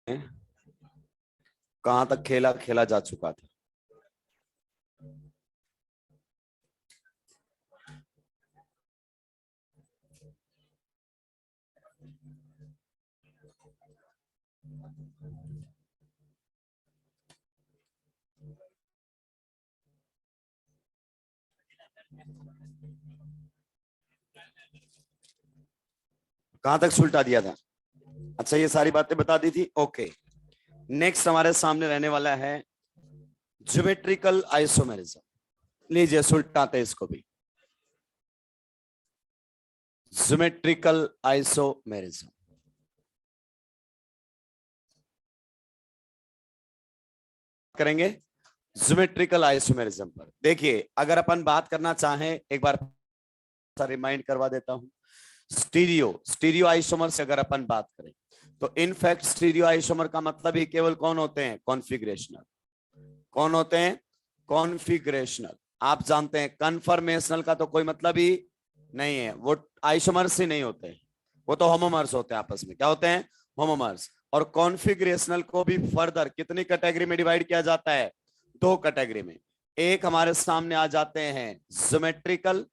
कहां तक खेला खेला जा चुका था। कहां तक सुलटा दिया था। अच्छा, ये सारी बातें बता दी थी। ओके, नेक्स्ट हमारे सामने रहने वाला है ज्योमेट्रिकल आइसोमेरिज्म। लीजिए सुलटाते इसको भी। ज्योमेट्रिकल आइसोमेरिज्म करेंगे। ज्योमेट्रिकल आइसोमेरिज्म पर देखिए, अगर अपन बात करना चाहें, एक बार रिमाइंड करवा देता हूं। स्टीरियो आइसोमर से अगर अपन बात करें तो इनफैक्ट स्टीरियो आइसोमर का मतलब ही केवल कौन होते हैं? कॉन्फिगरेशनल। कौन होते हैं? कॉन्फिगरेशनल। आप जानते हैं कन्फर्मेशनल का तो कोई मतलब ही नहीं है, वो आइसोमर्स ही नहीं होते, वो तो होमोमर्स होते हैं आपस में। क्या होते हैं? होमोमर्स। और कॉन्फिगरेशनल को भी फर्दर कितनी कैटेगरी में डिवाइड किया जाता है? दो कैटेगरी में। एक हमारे सामने आ जाते हैं ज्योमेट्रिकल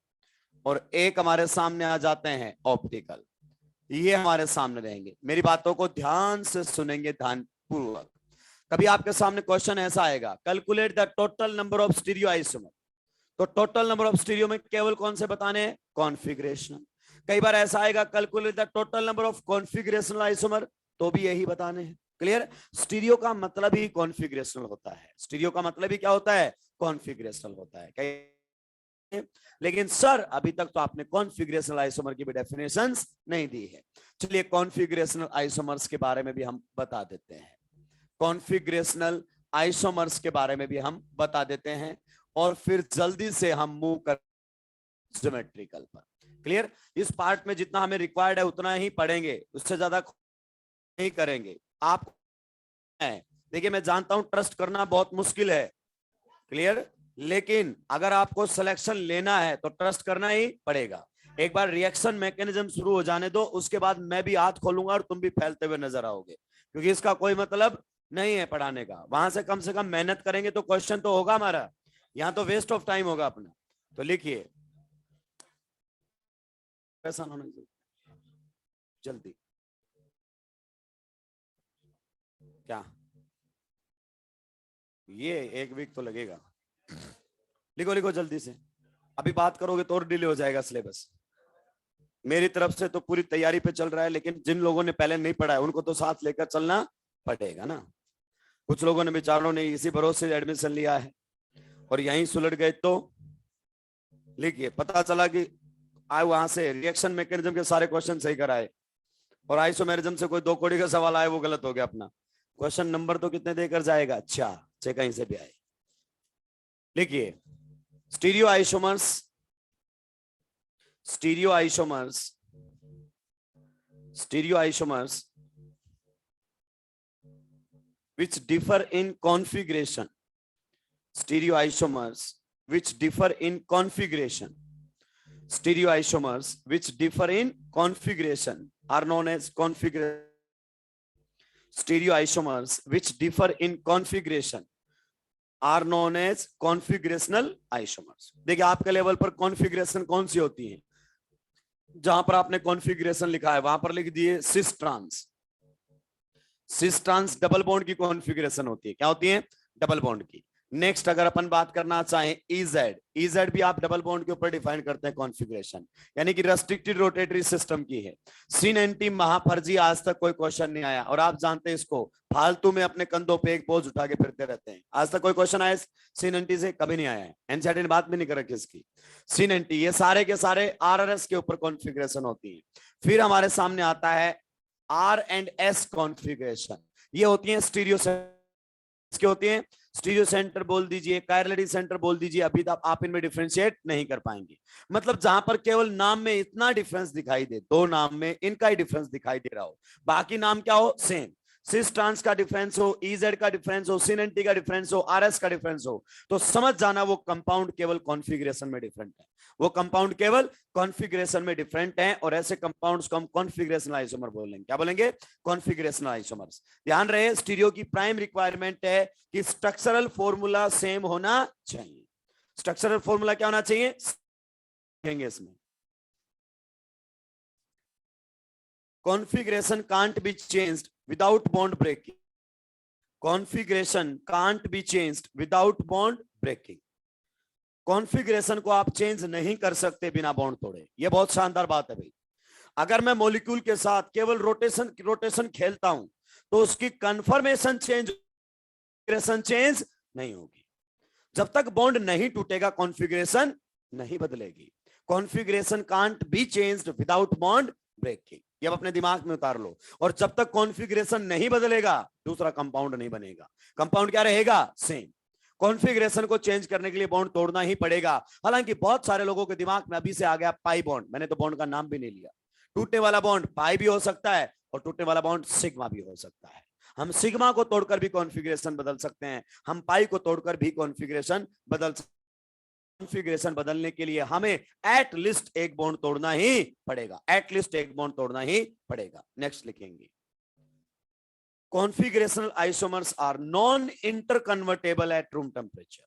और एक हमारे सामने आ जाते हैं ऑप्टिकल। ये हमारे सामने रहेंगे। मेरी बातों को ध्यान से सुनेंगे, ध्यानपूर्वक। कभी आपके सामने क्वेश्चन ऐसा आएगा, calculate the total number of stereo isomer, तो टोटल नंबर ऑफ स्टीरियो में केवल कौन से बताने हैं? कॉन्फिगरेशनल। कई बार ऐसा आएगा, calculate the total number of configurational isomer, तो भी यही बताने हैं। क्लियर? स्टीरियो का मतलब ही कॉन्फिगरेशनल होता है। स्टीरियो का मतलब ही क्या होता है? कॉन्फिगरेशनल होता है। लेकिन सर अभी तक तो आपने कॉन्फिगरेशनल आइसोमर की भी डेफिनेशंस नहीं दी है। चलिए कॉन्फिगरेशनल आइसोमर्स के बारे में भी हम बता देते हैं। कॉन्फिगरेशनल आइसोमर्स के बारे में भी हम बता देते हैं और फिर जल्दी से हम मूव कर ज्योमेट्रिकल पर। क्लियर? इस पार्ट में जितना हमें रिक्वायर्ड है उतना ही पढ़ेंगे, उससे ज्यादा नहीं करेंगे। आप देखिए, मैं जानता हूं ट्रस्ट करना बहुत मुश्किल है। क्लियर? लेकिन अगर आपको सिलेक्शन लेना है तो ट्रस्ट करना ही पड़ेगा। एक बार रिएक्शन मैकेनिज्म शुरू हो जाने दो, उसके बाद मैं भी हाथ खोलूंगा और तुम भी फैलते हुए नजर आओगे, क्योंकि इसका कोई मतलब नहीं है पढ़ाने का। वहां से कम मेहनत करेंगे तो क्वेश्चन तो होगा हमारा, यहां तो वेस्ट ऑफ टाइम होगा अपना। तो लिखिए, ऐसा होना चाहिए जल्दी। क्या ये एक वीक तो लगेगा? लिखो लिखो जल्दी से, अभी बात करोगे तो और डिले हो जाएगा सिलेबस। मेरी तरफ से तो पूरी तैयारी पे चल रहा है, लेकिन जिन लोगों ने पहले नहीं पढ़ा है उनको तो साथ लेकर चलना पड़ेगा ना। कुछ लोगों ने बेचारों ने इसी भरोसे से एडमिशन लिया है और यहीं सुलट गए। तो लिखिए, पता चला कि आए वहां से रिएक्शन मैकेनिज्म के सारे क्वेश्चन सही कराए और आइसोमेरिज्म से कोई दो कोड़ी का सवाल आए वो गलत हो गया अपना। क्वेश्चन नंबर तो कितने देकर जाएगा? अच्छा, चाहे कहीं से भी आए। लिखिए, stereo isomers, stereo isomers, stereo isomers which differ in configuration, stereoisomers which differ in configuration, stereoisomers which differ in configuration are known as configuration. Stereoisomers which differ in configuration are known as configurational isomers. देखिए, आपके level पर configuration कौन सी होती है? जहां पर आपने configuration लिखा है वहां पर लिख दिए cis trans. Cis trans double bond की कॉन्फ़िगरेशन होती है। क्या होती है? डबल बॉन्ड की। नेक्स्ट अगर अपन बात करना चाहें इजेड, इजेड भी आप डबल बॉन्ड के ऊपर डिफाइन करते हैं कॉन्फ़िगरेशन, यानी कि रेस्ट्रिक्टेड रोटेटरी सिस्टम की है। C90 महाफर्जी आज तक कोई क्वेश्चन नहीं आया और आप जानते हैं इसको, फालतू में अपने कंधों पे एक बोझ उठा के फिरते रहते हैं। आज तक कोई क्वेश्चन आया C90 से? कभी नहीं आया है। एनसीईआरटी ने बात भी नहीं कर रखी इसकी। C90 ये सारे के सारे RRS के ऊपर कॉन्फ़िगरेशन होती है। फिर हमारे सामने आता है R&S कॉन्फ़िगरेशन। ये होती है स्टीरियो सेंटर, होती है स्टीरियो सेंटर बोल दीजिए, कायरलेटी सेंटर बोल दीजिए, अभी तक आप इनमें डिफरेंशिएट नहीं कर पाएंगे। मतलब जहां पर केवल नाम में इतना डिफरेंस दिखाई दे, दो नाम में इनका ही डिफरेंस दिखाई दे रहा हो, बाकी नाम क्या हो? सेम। सिस ट्रांस का डिफरेंस हो, इजेड का डिफरेंस हो, सिन एंटी का डिफरेंस हो, आरएस का डिफरेंस हो, तो समझ जाना वो कंपाउंड केवल कॉन्फ़िगरेशन में डिफरेंट है। वो कंपाउंड केवल कॉन्फ़िगरेशन में डिफरेंट है, और ऐसे कंपाउंड्स को हम कॉन्फ़िगरेशनल आइसोमर बोलेंगे। क्या बोलेंगे? Configurational isomers. ध्यान रहे, स्टीरियो की प्राइम रिक्वायरमेंट है कि स्ट्रक्चरल फॉर्मूला सेम होना चाहिए। स्ट्रक्चरल फॉर्मूला क्या होना चाहिए? इसमें configuration can't be changed without bond breaking. Configuration can't be changed without bond breaking. Configuration को आप चेंज नहीं कर सकते बिना बॉन्ड तोड़े। ये बहुत शानदार बात है भाई। अगर मैं मॉलिक्यूल के साथ केवल रोटेशन खेलता हूं तो उसकी कन्फर्मेशन चेंज नहीं होगी। जब तक बॉन्ड नहीं टूटेगा कॉन्फ़िगरेशन नहीं बदलेगी। Configuration can't be changed without bond breaking. ये अपने दिमाग में उतार लो। और जब तक कॉन्फ़िगरेशन नहीं बदलेगा दूसरा कंपाउंड नहीं बनेगा। कंपाउंड क्या रहेगा? सेम। कॉन्फ़िगरेशन को चेंज करने के लिए बॉन्ड तोड़ना ही पड़ेगा। हालांकि बहुत सारे लोगों के दिमाग में अभी से आ गया पाई बॉन्ड। मैंने तो बॉन्ड का नाम भी नहीं लिया। टूटने वाला बॉन्ड पाई भी हो सकता है और टूटने वाला बॉन्ड सिग्मा भी हो सकता है। हम सिग्मा को तोड़कर भी कॉन्फ़िगरेशन बदल सकते हैं, हम पाई को तोड़कर भी कॉन्फ़िगरेशन बदल सकते हैं। कॉन्फ़िगरेशन बदलने के लिए हमें एट लीस्ट एक बॉन्ड तोड़ना ही पड़ेगा। एट लीस्ट एक बॉन्ड तोड़ना ही पड़ेगा। नेक्स्ट लिखेंगे, configurational isomers are non-interconvertible at room temperature.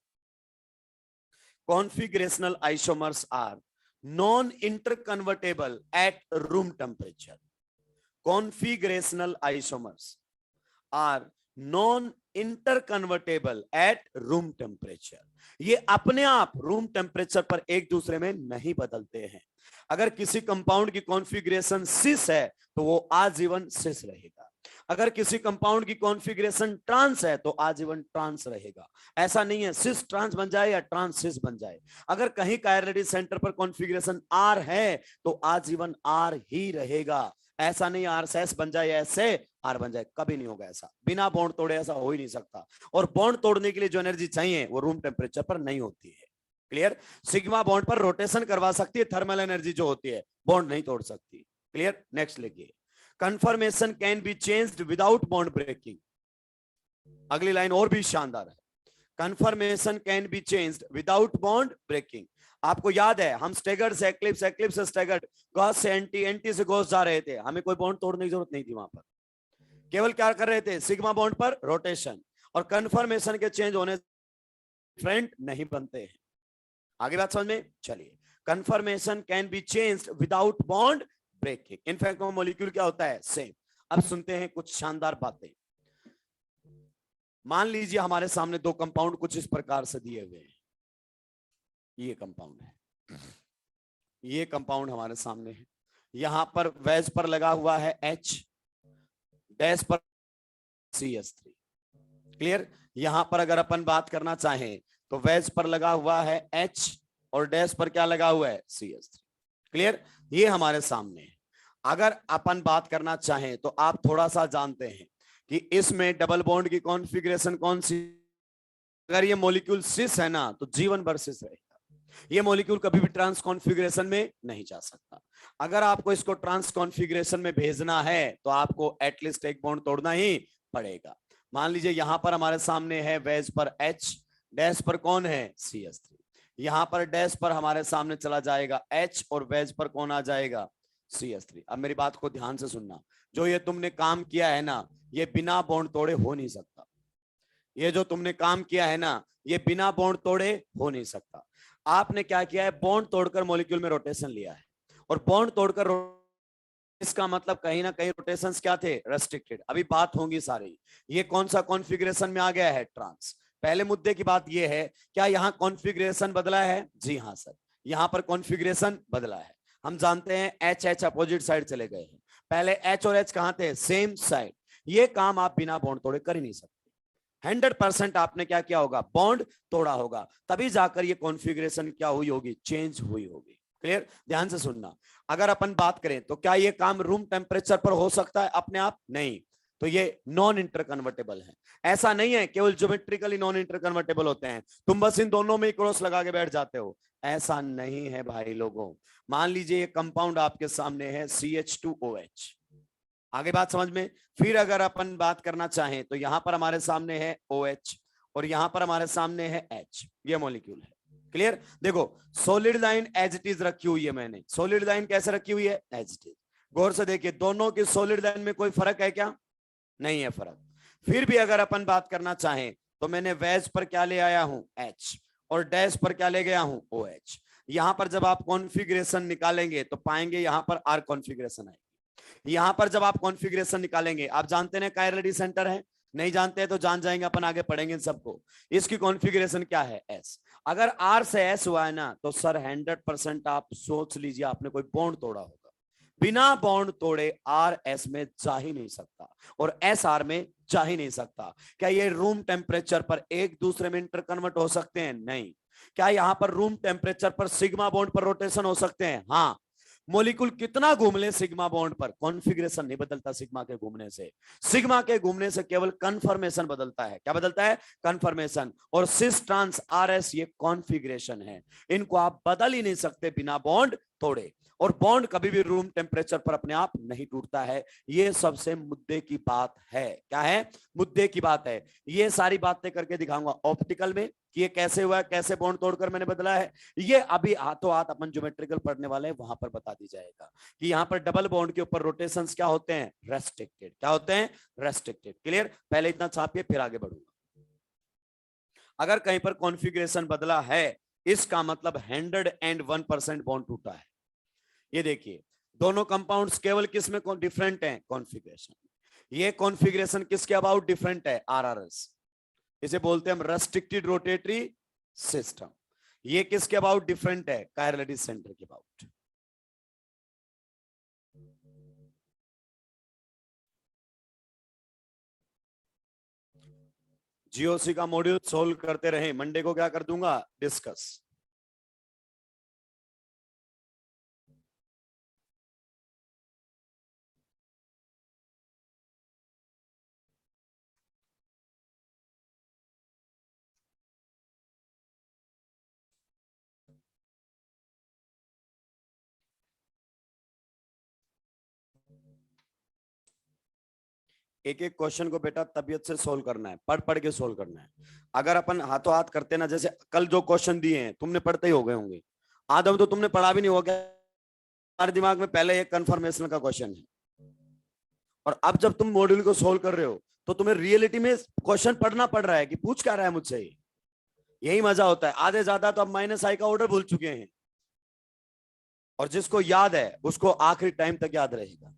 Configurational isomers are non-interconvertible at room temperature. Configurational isomers are non-interconvertible at room temperature. ये अपने आप रूम टेम्परेचर पर एक दूसरे में नहीं बदलते हैं। अगर किसी कंपाउंड की कॉन्फ़िगरेशन सिस है तो वो आजीवन सिस रहेगा। अगर किसी कंपाउंड की कॉन्फ़िगरेशन ट्रांस है तो आजीवन ट्रांस रहेगा। ऐसा नहीं है सिस ट्रांस बन जाए या ट्रांस सिस बन जाए। अगर कहीं कायरलिटी सेंटर पर कॉन्फ़िगरेशन आर है तो आजीवन आर ही रहेगा। ऐसा नहीं आर सेस बन जाए ऐसे आर बन जाए, कभी नहीं होगा ऐसा। बिना बॉन्ड तोड़े ऐसा हो ही नहीं सकता। और बॉन्ड तोड़ने के लिए जो एनर्जी चाहिए वो रूम टेम्परेचर पर नहीं होती है। क्लियर? सिग्मा बॉन्ड पर रोटेशन करवा सकती है, थर्मल एनर्जी जो होती है, बॉन्ड नहीं तोड़ सकती। क्लियर? नेक्स्ट लिखिए, confirmation can be changed without bond breaking. अगली लाइन और भी शानदार है, confirmation can be changed without bond breaking. आपको याद है हम स्टेगर्ड से एक्लिप्स, एक्लिप्स से स्टेगर्ड, गॉस से एंटी, एंटी से गॉस जा रहे थे। हमें कोई बॉन्ड तोड़ने की जरूरत नहीं थी। वहां पर केवल क्या कर रहे थे? सिग्मा बॉन्ड पर रोटेशन। और कन्फर्मेशन के चेंज होने फ्रेंड नहीं बनते हैं। आगे बात समझ में? चलिए, confirmation can be changed without bond breaking. In fact वो मॉलिक्यूल क्या होता है? सेम। अब सुनते हैं कुछ शानदार बातें। मान लीजिए हमारे सामने दो कंपाउंड कुछ इस प्रकार से दिए हुए हैं। ये कंपाउंड है, ये कंपाउंड हमारे सामने है। यहां पर वेज पर लगा हुआ है H, डैश पर CH3। क्लियर? यहां पर अगर अपन बात करना चाहें तो वेज पर लगा हुआ है H और डैश पर क्या लगा हुआ है? CH3। क्लियर? ये हमारे सामने है। अगर अपन बात करना चाहें तो आप थोड़ा सा जानते हैं कि इसमें डबल बॉन्ड की कॉन्फ़िगरेशन कौन सी? अगर ये मॉलिक्यूल सिस है ना तो जीवन भर सिस रहेगा। ये मॉलिक्यूल कभी भी ट्रांस कॉन्फ़िगरेशन में नहीं जा सकता। अगर आपको इसको ट्रांस कॉन्फ़िगरेशन में भेजना है तो आपको एटलीस्ट एक बॉन्ड तोड़ना ही पड़ेगा। मान लीजिए यहां पर हमारे सामने है वेज पर H, डैश पर कौन है? CH3। यहां पर डैश पर हमारे सामने चला जाएगा H और वेज पर कौन आ जाएगा? CH3। अब मेरी बात को ध्यान से सुनना, जो ये तुमने काम किया है ना ये बिना बॉन्ड तोड़े हो नहीं सकता। ये जो तुमने काम किया है ना ये बिना बॉन्ड तोड़े हो नहीं सकता। आपने क्या किया है? बॉन्ड तोड़कर मॉलिक्यूल में रोटेशन लिया है। और बॉन्ड तोड़कर इसका मतलब कहीं ना कहीं रोटेशंस क्या थे? रेस्ट्रिक्टेड। अभी बात होंगी सारी। ये कौन सा कॉन्फ़िगरेशन में आ गया है? ट्रांस। पहले मुद्दे की बात ये है, क्या यहाँ कॉन्फ़िगरेशन बदला है? जी हाँ सर, यहाँ पर कॉन्फ़िगरेशन बदला है। हम जानते हैं H H अपोजिट साइड चले गए हैं। पहले H और H कहां थे? Same side. ये काम आप बिना बॉन्ड तोड़े कर ही नहीं सकते। 100% आपने क्या किया होगा? बॉन्ड तोड़ा होगा, तभी जाकर ये कॉन्फ़िगरेशन क्या हुई होगी? चेंज हुई होगी। क्लियर? ध्यान से सुनना, अगर अपन बात करें तो क्या ये काम रूम टेम्परेचर पर हो सकता है अपने आप? नहीं। तो ये नॉन इंटरकन्वर्टेबल है। ऐसा नहीं है केवल ज्योमेट्रिकली नॉन इंटरकन्वर्टेबल होते हैं, तुम बस इन दोनों में क्रॉस लगा के बैठ जाते हो। ऐसा नहीं है भाई लोगों। मान लीजिए ये कंपाउंड आपके सामने है CH2OH। आगे बात समझ में। फिर अगर अपन बात करना चाहें तो यहां पर हमारे सामने है OH और यहां पर हमारे सामने है H, ये मॉलिक्यूल है। क्लियर। देखो solid line as it is रखी हुई है मैंने। सॉलिड लाइन कैसे रखी हुई है? As it is. गौर से देखिए दोनों की सॉलिड लाइन में कोई फर्क है क्या? नहीं है फर्क। फिर भी अगर अपन बात करना चाहें तो मैंने वेज पर क्या ले आया हूं? H, और डैश पर क्या ले गया हूं? OH। यहां पर जब आप कॉन्फ़िगरेशन निकालेंगे तो पाएंगे यहां पर R कॉन्फ़िगरेशन आएगी। यहां पर जब आप कॉन्फ़िगरेशन निकालेंगे, आप जानते हैं कायरलेडी सेंटर है, नहीं जानते हैं तो जान जाएंगे, अपन आगे पढ़ेंगे इन सबको। इसकी कॉन्फ़िगरेशन क्या है? S। अगर R से S हुआ है ना तो सर 100% आप सोच लीजिए आपने कोई बॉन्ड तोड़ा होगा। बिना बॉन्ड तोड़े R S में जा ही नहीं सकता और S R में जा ही नहीं सकता। क्या ये रूम टेम्परेचर पर एक दूसरे में इंटर कन्वर्ट हो सकते हैं? नहीं। क्या यहां पर रूम टेम्परेचर पर सिग्मा बॉन्ड पर रोटेशन हो सकते हैं? हाँ। मॉलिक्यूल कितना घूम ले सिग्मा बॉन्ड पर, कॉन्फ़िगरेशन नहीं बदलता सिग्मा के घूमने से। सिग्मा के घूमने से केवल कन्फर्मेशन बदलता है। क्या बदलता है? कन्फर्मेशन। और सिस ट्रांस RS ये कॉन्फ़िगरेशन है, इनको आप बदल ही नहीं सकते बिना बॉन्ड तोड़े। और बॉन्ड कभी भी रूम टेम्परेचर पर अपने आप नहीं टूटता है। ये सबसे मुद्दे की बात है। क्या है? मुद्दे की बात है। ये सारी बातें करके दिखाऊंगा ऑप्टिकल में कि ये कैसे हुआ, कैसे बॉन्ड तोड़कर मैंने बदला है। ये अभी हाथों हाथ अपन ज्योमेट्रिकल पढ़ने वाले हैं, वहां पर बता दी जाएगा कि यहाँ पर डबल बॉन्ड के ऊपर रोटेशंस क्या होते हैं? रेस्ट्रिक्टेड। क्या होते हैं? रेस्ट्रिक्टेड। क्लियर। पहले इतना छापिए फिर आगे बढ़ूंगा। अगर कहीं पर कॉन्फ़िगरेशन बदला है इसका मतलब 101% बॉन्ड टूटा है। ये देखिए दोनों कंपाउंड्स केवल किस में डिफरेंट हैं? कॉन्फ़िगरेशन। ये कॉन्फ़िगरेशन किसके अबाउट डिफरेंट है? RRS। इसे बोलते हैं हम रेस्ट्रिक्टेड रोटेटरी सिस्टम। ये किसके अबाउट डिफरेंट है? कायरलेडी सेंटर के अबाउट। GOC का मॉड्यूल सोल्व करते रहे, मंडे को क्या कर दूंगा? डिस्कस। एक एक क्वेश्चन को बेटा तबीयत से सोल्व करना है, पढ़ पढ़ के सोल्व करना है। अगर अपन हाथों हाथ करते ना, जैसे कल जो क्वेश्चन दिए हैं तुमने पढ़ते ही हो गए होंगे, आदम तो तुमने पढ़ा भी नहीं होगा, हमारे दिमाग में पहले एक कंफर्मेशन का क्वेश्चन है। और अब जब तुम मॉड्यूल को सोल्व कर रहे हो तो तुम्हें रियलिटी में क्वेश्चन पढ़ना पड़ रहा है कि पूछ क्या रहा है मुझसे। यही मजा होता है। आधे ज्यादा तो अब -I का ऑर्डर भूल चुके हैं, और जिसको याद है उसको आखिरी टाइम तक याद रहेगा।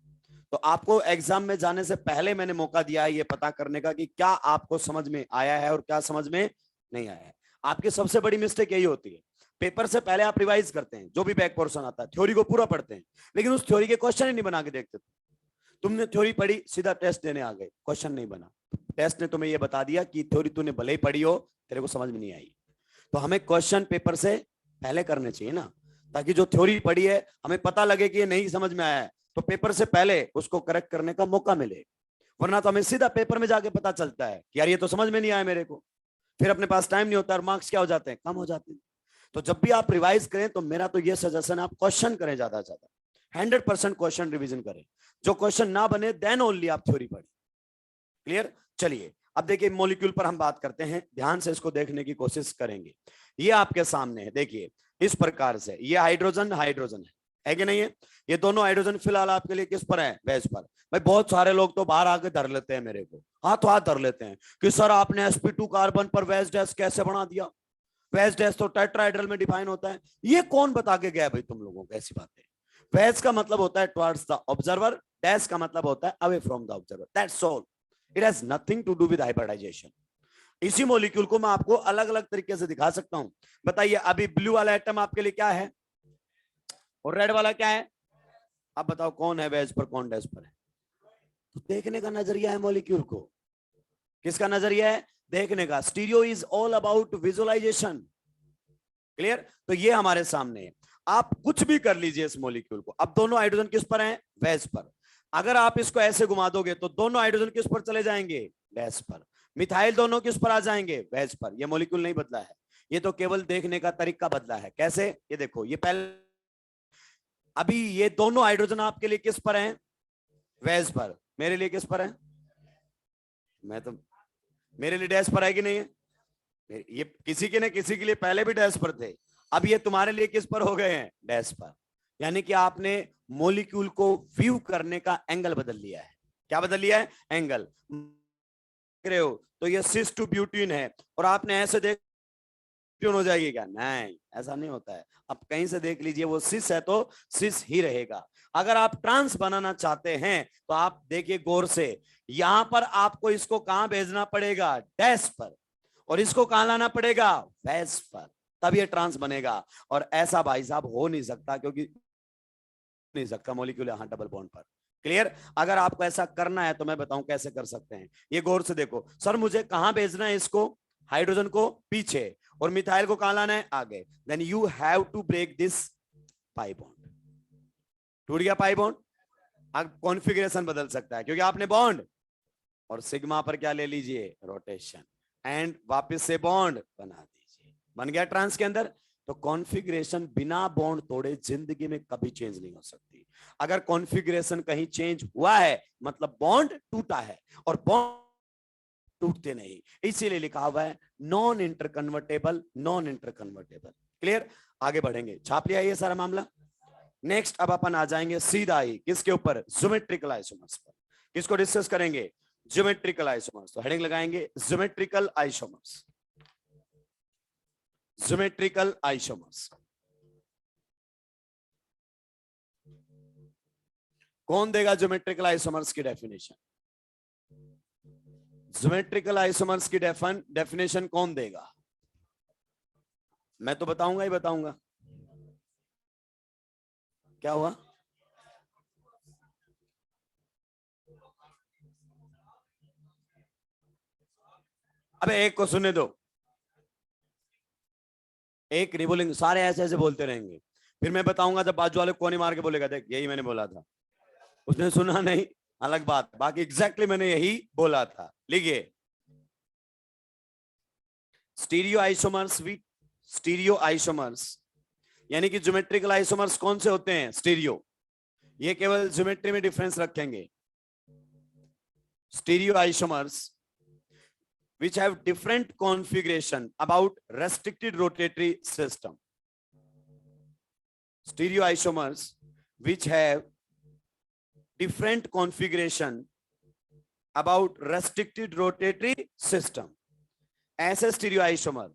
तो आपको एग्जाम में जाने से पहले मैंने मौका दिया है ये पता करने का कि क्या आपको समझ में आया है और क्या समझ में नहीं आया है। आपकी सबसे बड़ी मिस्टेक यही होती है, पेपर से पहले आप रिवाइज करते हैं, जो भी बैक पोर्शन आता है थ्योरी को पूरा पढ़ते हैं, लेकिन उस थ्योरी के क्वेश्चन ही नहीं बना के देखते। तुमने थ्योरी पढ़ी, सीधा टेस्ट देने आ गए, क्वेश्चन नहीं बना। टेस्ट ने तुम्हें यह बता दिया कि थ्योरी तूने भले ही पढ़ी हो, तेरे को समझ में नहीं आई। तो हमें क्वेश्चन पेपर से पहले करने चाहिए ना, ताकि जो थ्योरी पढ़ी है हमें पता लगे कि ये नहीं समझ में आया है, तो पेपर से पहले उसको करेक्ट करने का मौका मिले। वरना तो हमें सीधा पेपर में जाके पता चलता है कि यार ये तो समझ में नहीं आया मेरे को, फिर अपने पास टाइम नहीं होता और मार्क्स क्या हो जाते हैं? कम हो जाते हैं। तो जब भी आप रिवाइज करें तो मेरा तो ये सजेशन है आप क्वेश्चन करें, ज्यादा से ज्यादा 100% क्वेश्चन रिवीजन करें। जो क्वेश्चन ना बने देन ओनली आप थ्योरी पढ़ें। क्लियर। चलिए अब देखिए मॉलिक्यूल पर हम बात करते हैं, ध्यान से इसको देखने की कोशिश करेंगे। ये आपके सामने है, देखिए इस प्रकार से ये हाइड्रोजन हाइड्रोजन है कि नहीं है? ये दोनों हाइड्रोजन फिलहाल आपके लिए किस पर है? बेस पर। भाई बहुत सारे लोग तो बाहर आके धर लेते हैं, मेरे को हाथों हाथ धर लेते हैं कि सर आपने sp2 कार्बन पर वेज डैश कैसे बना दिया? वेज डैश तो टेट्राहेड्रल में डिफाइन होता है। ये कौन बता के गया भाई तुम लोगों को ऐसी बातें? वेज का मतलब होता है टुवर्ड्स द ऑब्जर्वर, डैश का मतलब होता है away from the observer, that's all. It has nothing to do with hybridization. इसी मॉलिक्यूल को मैं आपको अलग अलग तरीके से दिखा सकता हूं। बताइए अभी ब्लू वाला एटम आपके लिए क्या है और रेड वाला क्या है? अब बताओ कौन है वेज पर, कौन डैश पर है? तो देखने का नजरिया है मॉलिक्यूल को। किसका नजरिया है? देखने का। Stereo is all about visualization. Clear. तो ये हमारे सामने है, आप कुछ भी कर लीजिए इस मॉलिक्यूल को। अब दोनों हाइड्रोजन किस पर हैं? वेज पर। अगर आप इसको ऐसे घुमा दोगे तो दोनों हाइड्रोजन किस पर चले जाएंगे? डैश पर। मिथाइल दोनों किस पर आ जाएंगे? वेज पर। ये मॉलिक्यूल नहीं बदला है, ये तो केवल देखने का तरीका बदला है। कैसे? ये देखो, ये पहले अभी ये दोनों हाइड्रोजन आपके लिए किस पर हैं? वेज पर, मेरे लिए किस पर है? मैं तो, मेरे लिए डैश पर है कि नहीं है? ये किसी के ने किसी के लिए पहले भी डैश पर थे, अब ये तुम्हारे लिए किस पर हो गए हैं? डैश पर। यानी कि आपने मॉलिक्यूल को व्यू करने का एंगल बदल लिया है। क्या बदल लिया है? एंगल। देख रहे हो तो ये सिस टू ब्यूटीन है, और आपने ऐसे देख ट्यून हो जाएगी क्या? नहीं, ऐसा नहीं होता है। आप कहीं से देख लीजिए, वो सिस है तो सिस ही रहेगा। अगर आप ट्रांस बनाना चाहते हैं तो आप देखिए गौर से, यहां पर आपको इसको कहां भेजना पड़ेगा? डैश पर। और इसको कहां लाना पड़ेगा? वैस पर। तब ये ट्रांस बनेगा। और ऐसा भाई साहब हो नहीं सकता, क्योंकि नहीं सकता मॉलिक्यूल यहां डबल बॉन्ड पर। क्लियर? अगर आपको ऐसा करना है तो मैं बताऊं कैसे कर सकते हैं। ये गौर से देखो, सर मुझे कहां भेजना है इसको? हाइड्रोजन को पीछे, और मिथाइल को कहां लाना है? आगे। Then you have to break this pi bond. टूट गया पाई बॉन्ड। अब कॉन्फ़िगरेशन बदल सकता है, क्योंकि आपने बॉन्ड और सिग्मा पर क्या ले लीजिए? रोटेशन। एंड वापस से बॉन्ड बना दीजिए, बन गया ट्रांस के अंदर। तो कॉन्फ़िगरेशन बिना बॉन्ड तोड़े जिंदगी में कभी चेंज नहीं हो सकती। अगर कॉन्फ़िगरेशन कहीं चेंज हुआ है मतलब बॉन्ड टूटा है, और बॉन्ड टूटते नहीं, इसीलिए लिखा हुआ है non inter convertible, non inter convertible. Clear? आगे बढ़ेंगे, छाप लिया ये सारा मामला। नेक्स्ट अब अपन आ जाएंगे सीधा ही किसके ऊपर? ज्योमेट्रिकल आइसोमर्स पर। किसको डिस्कस करेंगे? Geometrical isomers. तो हेडिंग लगाएंगे ज्योमेट्रिकल आइसोमर्स। ज्योमेट्रिकल आइसोमर्स कौन देगा? ज्योमेट्रिकल आइसोमर्स की डेफिनेशन, ज्योमेट्रिकल आइसोमर्स की डेफिनेशन कौन देगा? मैं तो बताऊंगा ही बताऊंगा। क्या हुआ? अबे एक को सुनने दो, एक नहीं बोलेंगे, सारे ऐसे ऐसे बोलते रहेंगे। फिर मैं बताऊंगा, जब बाजू वाले कोने मार के बोलेगा देख यही मैंने बोला था, उसने सुना नहीं, अलग बात, बाकी एग्जैक्टली मैंने यही बोला था। लिखिए, stereo isomers with stereo isomers, यानी कि ज्योमेट्रिकल आइसोमर्स कौन से होते हैं? स्टीरियो। ये केवल ज्योमेट्री में डिफरेंस रखेंगे। Stereo isomers which have different configuration about restricted rotatory system. Stereoisomers which have different configuration about restricted rotatory system. ऐसे स्टीरियोआइसोमर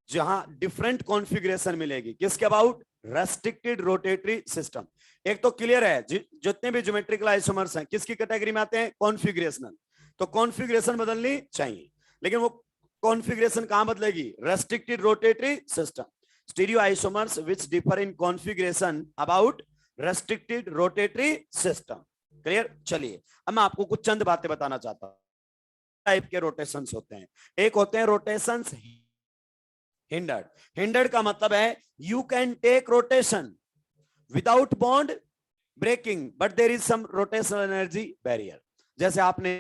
जहां डिफरेंट कॉन्फ़िगरेशन मिलेगी, किसके अबाउट? Restricted rotatory system. एक तो क्लियर है, जितने भी ज्योमेट्रिकल आइसोमर्स हैं किसकी कैटेगरी में आते हैं? कॉन्फ़िगरेशनल। तो कॉन्फ़िगरेशन बदलनी चाहिए, लेकिन वो कॉन्फ़िगरेशन कहां बदलेगी? Restricted rotatory system. Stereo isomers which differ in configuration about restricted rotatory system. Clear? चलिए अब मैं आपको कुछ चंद बातें बताना चाहता हूं। टाइप के रोटेशंस होते हैं। एक होते हैं रोटेशंस हिंडर्ड। हिंडर्ड का मतलब है you can take rotation without bond breaking, but there is some rotational energy barrier. जैसे आपने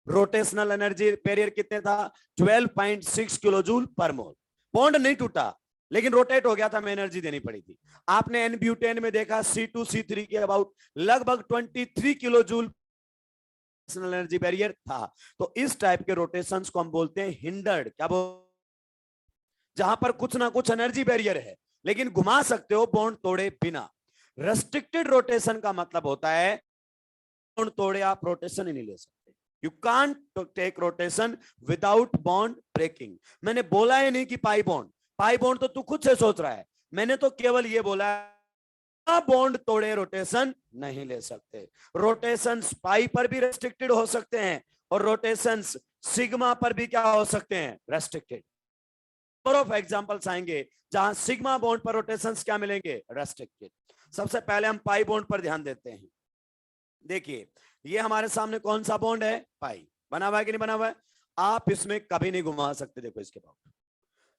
रोटेशनल एनर्जी बैरियर कितने था? 12.6 किलो जूल पर मोल। बॉन्ड नहीं टूटा, लेकिन रोटेट हो गया था, मैं एनर्जी देनी पड़ी थी। आपने एन ब्यूटेन में देखा C2C3 के अबाउट लगभग 23 किलो जूल एनर्जी बैरियर था। तो इस टाइप के रोटेशंस को हम बोलते हैं हिंडर्ड। क्या बोल? जहां पर कुछ ना कुछ एनर्जी बैरियर है, लेकिन घुमा सकते हो बॉन्ड तोड़े बिना। रेस्ट्रिक्टेड रोटेशन का मतलब होता है बॉन्ड तोड़े आप रोटेशन ही नहीं ले सकते। You can't take rotation without bond breaking. मैंने बोला ही नहीं कि पाई बॉन्ड, पाई बॉन्ड तो तू खुद से सोच रहा है। मैंने तो केवल ये बोला है बॉन्ड तोड़े रोटेशन नहीं ले सकते। रोटेशन पाई पर भी रेस्ट्रिक्टेड हो सकते हैं, और रोटेशन सिग्मा पर भी क्या हो सकते हैं? रेस्ट्रिक्टेड। ऑफ एग्जांपल्स आएंगे जहां सिग्मा बॉन्ड पर रोटेशंस क्या मिलेंगे? रेस्ट्रिक्टेड। सबसे पहले हम पाई बॉन्ड पर ध्यान देते हैं। देखिए ये हमारे सामने कौन सा बॉन्ड है? पाई। बना हुआ है कि नहीं बना हुआ है? आप इसमें कभी नहीं घुमा सकते। देखो इसके बाद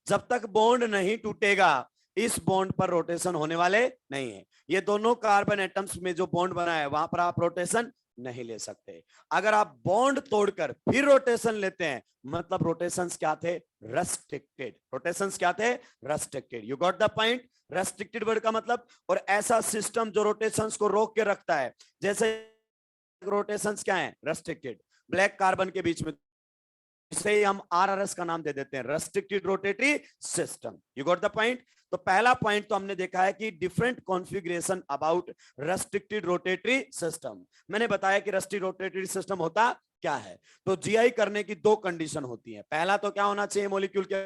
जब तक बॉन्ड नहीं टूटेगा इस बॉन्ड पर रोटेशन होने वाले नहीं है। ये दोनों कार्बन एटम्स में जो बॉन्ड बना है वहां पर आप रोटेशन नहीं ले सकते। अगर आप बॉन्ड तोड़कर फिर रोटेशन लेते हैं मतलब रोटेशंस क्या थे? रेस्ट्रिक्टेड। रोटेशंस क्या थे? Restricted. You got the point? Restricted word का मतलब, और ऐसा सिस्टम जो रोटेशंस को रोक के रखता है, जैसे रोटेशंस क्या है, रेस्ट्रिक्टेड। ब्लैक कार्बन के बीच में, इसे हम आरआरएस का नाम दे देते हैं, restricted rotatory system. You got the point. तो पहला पॉइंट तो हमने देखा है कि different configuration about restricted rotatory system. मैंने बताया कि रेस्ट्रिक्टेड रोटेटरी सिस्टम होता क्या है। तो जीआई करने की दो कंडीशन होती है। पहला तो क्या होना चाहिए मॉलिक्यूल के,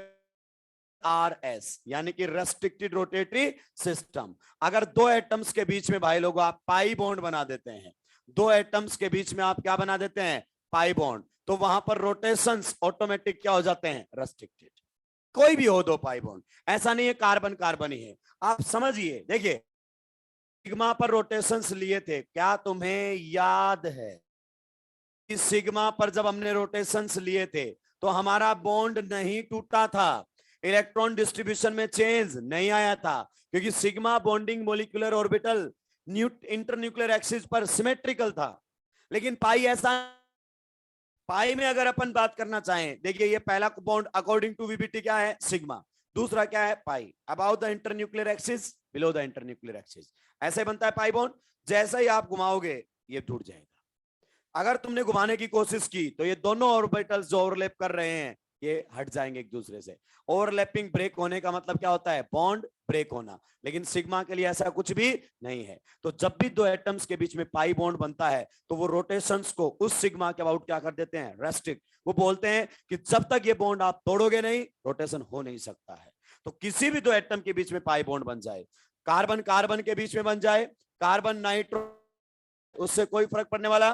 आरएस, यानी कि रेस्ट्रिक्टेड रोटेटरी सिस्टम। अगर दो एटम्स के बीच में भाई लोग आप पाई बॉन्ड बना देते हैं, दो एटम्स के बीच में आप क्या बना देते हैं, पाई बॉन्ड, तो वहां पर रोटेशंस ऑटोमेटिक क्या हो जाते हैं, रेस्ट्रिक्टेड। कोई भी हो दो पाई बॉन्ड, ऐसा नहीं है कार्बन कार्बन ही है। आप समझिए, देखिए सिग्मा पर रोटेशंस लिए थे, क्या तुम्हें याद है कि सिग्मा पर जब हमने रोटेशंस लिए थे तो हमारा बॉन्ड नहीं टूटा था, इलेक्ट्रॉन डिस्ट्रीब्यूशन में चेंज नहीं आया था, क्योंकि sigma bonding molecular orbital internuclear axis पर सिमेट्रिकल था। लेकिन पाई ऐसा, पाई में अगर अपन बात करना चाहें, देखिए ये पहला बॉन्ड अकॉर्डिंग टू वीबीटी क्या है, सिग्मा, दूसरा क्या है, pi, about the internuclear axis, below the internuclear axis, ऐसे बनता है पाई बॉन्ड। जैसे ही आप घुमाओगे ये टूट जाएगा। अगर तुमने घुमाने की कोशिश की तो ये दोनों ऑर्बिटल्स जो ओवरलैप कर रहे हैं ये हट जाएंगे एक दूसरे से। ओवरलैपिंग ब्रेक होने का मतलब क्या होता है, बॉन्ड ब्रेक होना। लेकिन सिग्मा के लिए ऐसा कुछ भी नहीं है। तो जब भी दो एटम्स के बीच में पाई बॉन्ड बनता है तो वो रोटेशंस को उस सिग्मा के अबाउट क्या कर देते हैं, रेस्ट्रिक्ट। वो बोलते हैं कि जब तक ये बॉन्ड आप तोड़ोगे नहीं, रोटेशन हो नहीं सकता है। तो किसी भी दो एटम के बीच में पाई बॉन्ड बन जाए, कार्बन कार्बन के बीच में बन जाए, कार्बन नाइट्रो, उससे कोई फर्क पड़ने वाला,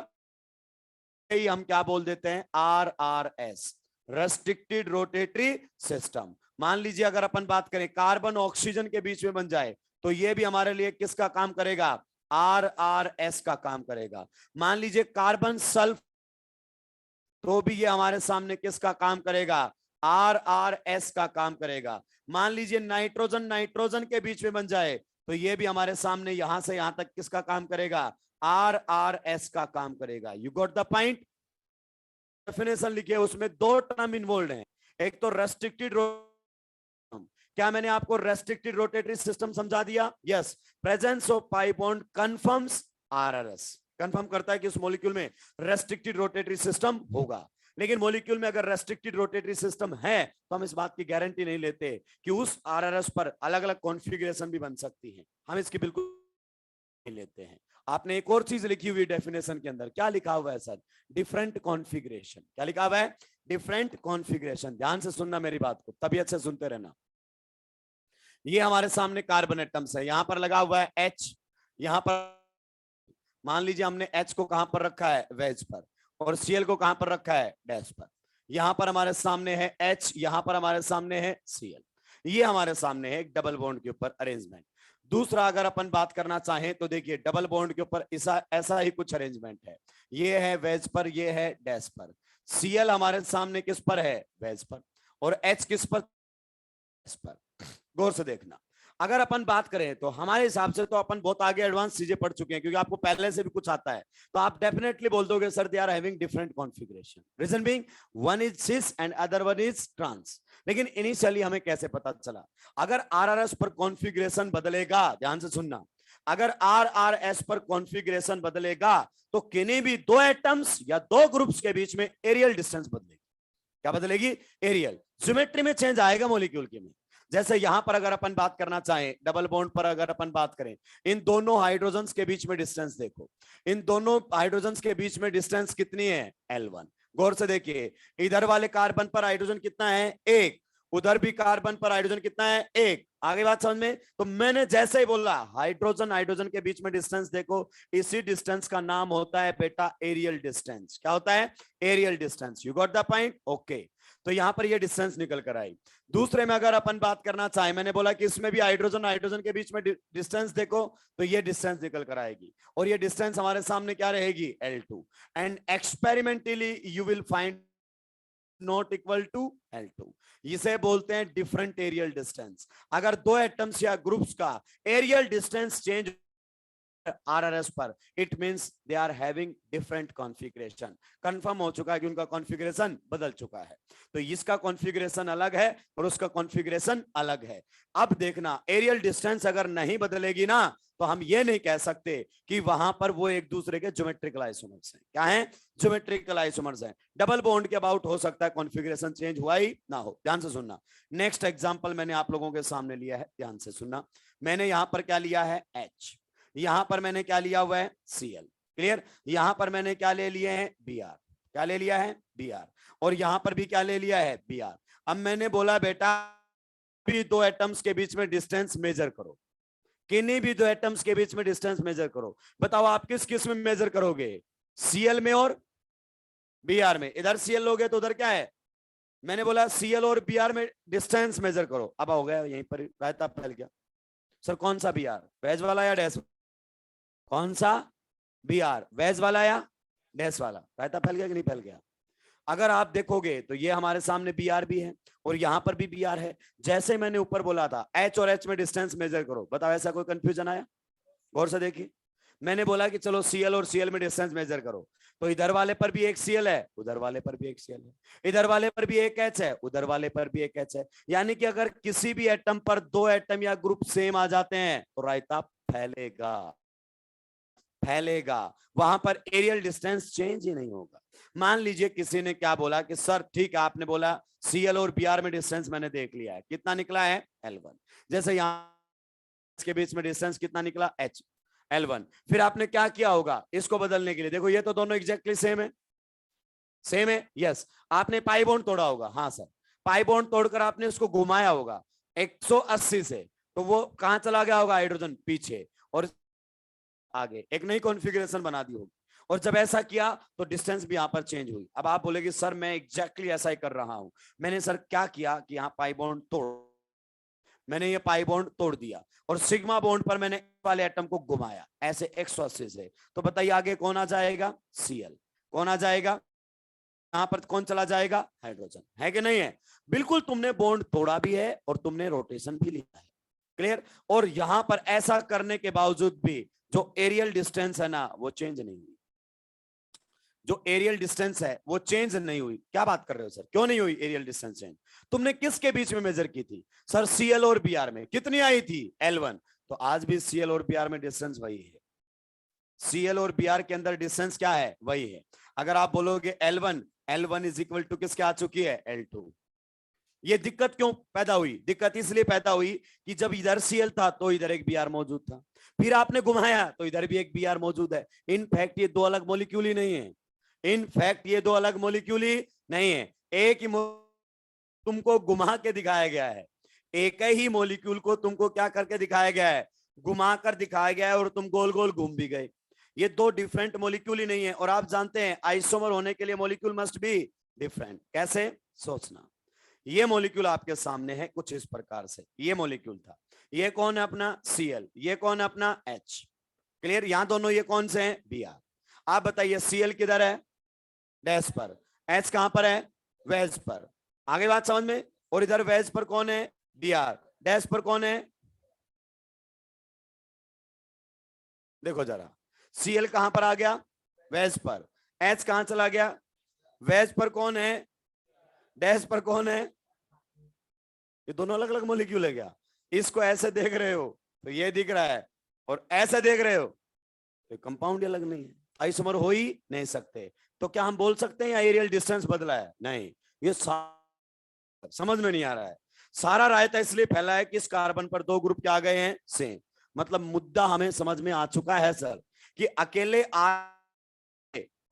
हम क्या बोल देते हैं, आरआरएस, रेस्ट्रिक्टेड रोटेटरी सिस्टम। मान लीजिए अगर अपन बात करें कार्बन ऑक्सीजन के बीच में बन जाए तो ये भी हमारे लिए किसका काम करेगा, आरआरएस का काम करेगा। मान लीजिए कार्बन सल्फ, तो भी ये हमारे सामने किसका काम करेगा, आरआरएस का काम करेगा। मान लीजिए नाइट्रोजन नाइट्रोजन के बीच में बन जाए तो ये भी हमारे सामने यहां से यहां तक किसका काम करेगा, आरआरएस का काम करेगा। You got the point. Definition लिखिए, उसमें दो टर्म इन्वॉल्व हैं, एक तो रेस्ट्रिक्टेड, क्या मैंने आपको रेस्ट्रिक्टेड रोटेटरी सिस्टम समझा दिया, yes. Presence of pi bond confirms RRS, confirm करता है कि उस मॉलिक्यूल में रेस्ट्रिक्टेड रोटेटरी सिस्टम होगा। लेकिन मॉलिक्यूल में अगर रेस्ट्रिक्टेड रोटेटरी सिस्टम है तो हम इस बात की गारंटी नहीं लेते कि उस आरआरएस पर अलग अलग कॉन्फ़िगरेशन भी बन सकती है, हम इसकी बिल्कुल नहीं लेते हैं। आपने एक और चीज लिखी हुई डेफिनेशन के अंदर, क्या लिखा हुआ है सर, डिफरेंट कॉन्फ़िगरेशन। क्या लिखा हुआ है, डिफरेंट कॉन्फ़िगरेशन। ध्यान से सुनना मेरी बात को, तबीयत से सुनते रहना। ये हमारे सामने कार्बन एटम्स है, यहां पर लगा हुआ है H, यहां पर मान लीजिए हमने H को कहां पर रखा है, वेज पर, और Cl को कहां पर रखा है, डैश पर। यहां पर हमारे सामने है H, यहां पर हमारे सामने है Cl। ये हमारे सामने है एक डबल बॉन्ड के ऊपर अरेंजमेंट। दूसरा अगर अपन बात करना चाहें तो देखिए डबल बॉन्ड के ऊपर ऐसा ही कुछ अरेंजमेंट है, ये है वेज पर, ये है डैश पर। Cl हमारे सामने किस पर है, वेज पर, और H किस पर, पर। गौर से देखना, अगर अपन बात करें तो हमारे हिसाब से तो अपन बहुत आगे एडवांस चीजें पढ़ चुके हैं, क्योंकि आपको पहले से भी कुछ आता है, तो आप डेफिनेटली बोल दोगे sir they are having different configuration, reason being one is cis and other one is trans. लेकिन इनिशियली हमें कैसे पता चला, अगर आरआरएस पर कॉन्फ़िगरेशन बदलेगा, ध्यान से सुनना, अगर आरआरएस पर कॉन्फ़िगरेशन बदलेगा तो किन्हीं भी दो एटम्स या दो ग्रुप्स के बीच में एरियल डिस्टेंस बदलेगी। क्या बदलेगी, एरियल, ज्योमेट्री में चेंज आएगा मॉलिक्यूल के में। जैसे यहां पर अगर अपन बात करना चाहें, डबल बॉन्ड पर अगर अपन बात करें, इन दोनों हाइड्रोजन्स के बीच में डिस्टेंस देखो, इन दोनों हाइड्रोजन्स के बीच में डिस्टेंस कितनी है, L1। गौर से देखिए, इधर वाले कार्बन पर हाइड्रोजन कितना है, 1, उधर भी कार्बन पर हाइड्रोजन कितना है, 1। आगे बात समझ में। तो मैंने जैसे ही बोला हाइड्रोजन हाइड्रोजन के बीच में डिस्टेंस देखो, इसी डिस्टेंस का नाम होता है बेटा एरियल डिस्टेंस। क्या होता है, aerial distance. You got the point, okay. तो यहां पर ये डिस्टेंस निकल कर आई। दूसरे में अगर अपन बात करना चाहे, मैंने बोला कि इसमें भी हाइड्रोजन हाइड्रोजन के बीच में डिस्टेंस देखो, तो ये डिस्टेंस निकल कर आएगी, और ये डिस्टेंस हमारे सामने क्या रहेगी, L2। And experimentally you will find not equal to L2। इसे बोलते हैं डिफरेंट एरियल डिस्टेंस। अगर दो एटम्स या ग्रुप्स का एरियल डिस्टेंस चेंज RRS पर, it means they are having different configuration. Confirm हो चुका है कि उनका कॉन्फ़िगरेशन बदल चुका है। तो इसका कॉन्फ़िगरेशन अलग है और उसका कॉन्फ़िगरेशन अलग है। अब देखना, एरियल डिस्टेंस अगर नहीं बदलेगी ना, तो हम ये नहीं कह सकते कि वहां पर वो एक दूसरे के ज्योमेट्रिकल आइसोमर्स हैं। क्या है? ज्योमेट्रिकल आइसोमर्स हैं। डबल बॉन्ड के अबाउट हो सकता है कॉन्फ़िगरेशन चेंज हुआ ही ना हो। ध्यान से सुनना। नेक्स्ट एग्जांपल मैंने आप लोगों के सामने लिया है, ध्यान से सुनना। मैंने यहां पर क्या लिया है? H। यहां पर मैंने क्या लिया हुआ है? Cl। क्लियर? यहां पर मैंने क्या ले लिए हैं? Br। क्या ले लिया है? Br। और यहां पर भी क्या ले लिया है? Br। अब मैंने बोला बेटा भी दो एटम्स के बीच में डिस्टेंस मेजर करो, किन्हीं भी दो एटम्स के बीच में डिस्टेंस मेजर करो। बताओ आप किस किस में मेजर करोगे? Cl में और Br में। इधर Cl लोगे तो उधर क्या है? मैंने बोला Cl और Br में डिस्टेंस मेजर करो। अब हो गया यहीं पर रायता फैल गया। सर कौन सा Br? वेज वाला या डैश? कौन सा Br? वेज वाला या डैश वाला? रायता फैल गया कि नहीं फैल गया? अगर आप देखोगे तो ये हमारे सामने Br भी है और यहां पर भी Br है। जैसे मैंने ऊपर बोला था H और H में डिस्टेंस मेजर करो, बताओ ऐसा कोई कंफ्यूजन आया? गौर से देखिए, मैंने बोला कि चलो Cl और Cl में डिस्टेंस मेजर करो, तो इधर वाले पर भी एक Cl है, उधर वाले पर भी एक Cl है, इधर वाले पर भी एक H है, उधर वाले पर भी एक H है। यानी कि अगर किसी भी एटम पर दो एटम या ग्रुप सेम आ जाते हैं तो रायता फैलेगा, फैलेगा। वहां पर एरियल डिस्टेंस चेंज ही नहीं होगा। मान लीजिए किसी ने क्या बोला कि सर ठीक है, आपने बोला Cl और Br में डिस्टेंस मैंने देख लिया है, कितना निकला है? L1। जैसे यहां के बीच में डिस्टेंस कितना निकला? H, L1। फिर आपने क्या किया होगा इसको बदलने के लिए? देखो ये तो दोनों एग्जैक्टली सेम है, सेम है, यस। आपने पाई बॉन्ड तोड़ा होगा, हाँ सर, पाई बॉन्ड तोड़कर आपने उसको घुमाया होगा 180 से, तो वो कहां चला गया होगा? हाइड्रोजन पीछे और आगे, एक नई कॉन्फ़िगरेशन बना दी होगी। और जब ऐसा किया तो डिस्टेंस भी यहां पर चेंज हुई। अब आप बोलेगे सर मैं एग्जैक्टली ऐसा ही कर रहा हूं। मैंने सर क्या किया कि यहाँ पाई बॉन्ड तोड़, मैंने ये पाई बॉन्ड तोड़ दिया और सिग्मा बॉन्ड पर मैंने वाले एटम को घुमाया ऐसे 180 से, तो बताइए आगे कौन आ जाएगा? Cl। कौन आ जाएगा? यहां पर कौन चला जाएगा? हाइड्रोजन। है कि नहीं है? बिल्कुल, तुमने बॉन्ड तोड़ा भी है और तुमने रोटेशन भी लिया है। क्लियर? और यहां पर ऐसा करने के बावजूद भी जो एरियल डिस्टेंस है ना वो चेंज नहीं हुई। जो एरियल डिस्टेंस है वो चेंज नहीं हुई। क्या बात कर रहे हो सर, क्यों नहीं हुई एरियल डिस्टेंस चेंज? तुमने किसके बीच में मेजर की थी? सर Cl और Br में। कितनी आई थी? L1। तो आज भी Cl और Br में डिस्टेंस वही है। Cl और Br के अंदर डिस्टेंस क्या है? वही है। अगर आप बोलोगे L1, L1 is equal to किसके आ चुकी है? L2। ये दिक्कत क्यों पैदा हुई? दिक्कत इसलिए पैदा हुई कि जब इधर Cl था तो इधर एक Br मौजूद था, फिर आपने घुमाया तो इधर भी एक Br मौजूद है। इनफैक्ट ये दो अलग मॉलिक्यूल ही नहीं है, इनफैक्ट ये दो अलग मॉलिक्यूल ही नहीं है, एक ही तुमको घुमा के दिखाया गया है। एक ही मॉलिक्यूल को तुमको क्या करके दिखाया गया है? घुमा कर दिखाया गया है और तुम गोल गोल घूम भी गए। ये दो डिफरेंट मॉलिक्यूल ही नहीं है। और आप जानते हैं आइसोमर होने के लिए मॉलिक्यूल मस्ट बी डिफरेंट। कैसे? सोचना, ये मॉलिक्यूल आपके सामने है कुछ इस प्रकार से। ये मॉलिक्यूल था, ये कौन है अपना? Cl। ये कौन है अपना? H। क्लियर? यहां दोनों ये कौन से हैं? Br। आप बताइए Cl किधर है? डैश पर। H कहां पर है? वेज पर। आगे बात समझ में? और इधर वेज पर कौन है? Br। डैश पर कौन है? देखो जरा, Cl कहां पर आ गया? वेज पर। H कहां चला गया? वेज पर। कौन है? डैश पर कौन है? ये दोनों अलग अलग मॉलिक्यूल है क्या? इसको ऐसे देख रहे हो तो ये दिख रहा है, और ऐसे देख रहे हो तो कंपाउंड अलग नहीं है, आइसोमर हो ही नहीं सकते। तो क्या हम बोल सकते हैं या एरियल डिस्टेंस बदला है? नहीं। ये समझ में नहीं आ रहा है। सारा रायता इसलिए फैला है कि इस कार्बन पर दो ग्रुप क्या आ गए हैं? सेम। मतलब मुद्दा हमें समझ में आ चुका है सर कि अकेले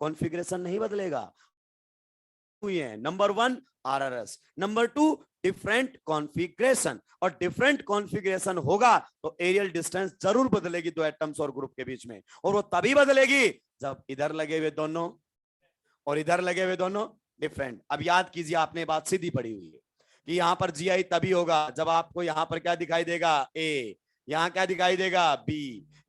कॉन्फ़िगरेशन नहीं बदलेगा। हुई है number 1 RRS, number 2 different configuration, और डिफरेंट कॉन्फ़िगरेशन होगा तो एरियल डिस्टेंस जरूर बदलेगी दो एटम्स और ग्रुप के बीच में, और वो तभी बदलेगी जब इधर लगे हुए दोनों और इधर लगे हुए दोनों डिफरेंट। अब याद कीजिए, आपने बात सीधी पड़ी हुई है कि यहां पर GI तभी होगा जब आपको यहां पर क्या दिखाई देगा? A। यहां क्या दिखाई देगा? B।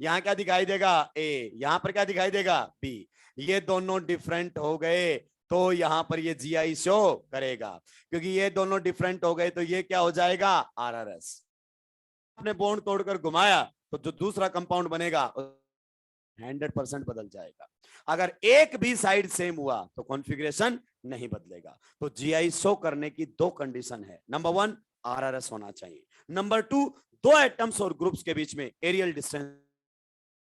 यहां क्या दिखाई देगा? A। यहां पर क्या दिखाई देगा? B। ये दोनों डिफरेंट हो गए तो यहां पर ये GI शो करेगा, क्योंकि ये दोनों डिफरेंट हो गए तो ये क्या हो जाएगा? RRS। आपने बॉन्ड तोड़कर घुमाया तो जो दूसरा कंपाउंड बनेगा 100% बदल जाएगा। अगर एक भी साइड सेम हुआ तो कॉन्फ़िगरेशन नहीं बदलेगा। तो जीआई शो करने की दो कंडीशन है। नंबर 1 आरआरएस होना चाहिए, नंबर 2 दो एटम्स और ग्रुप्स के बीच में एरियल डिस्टेंस।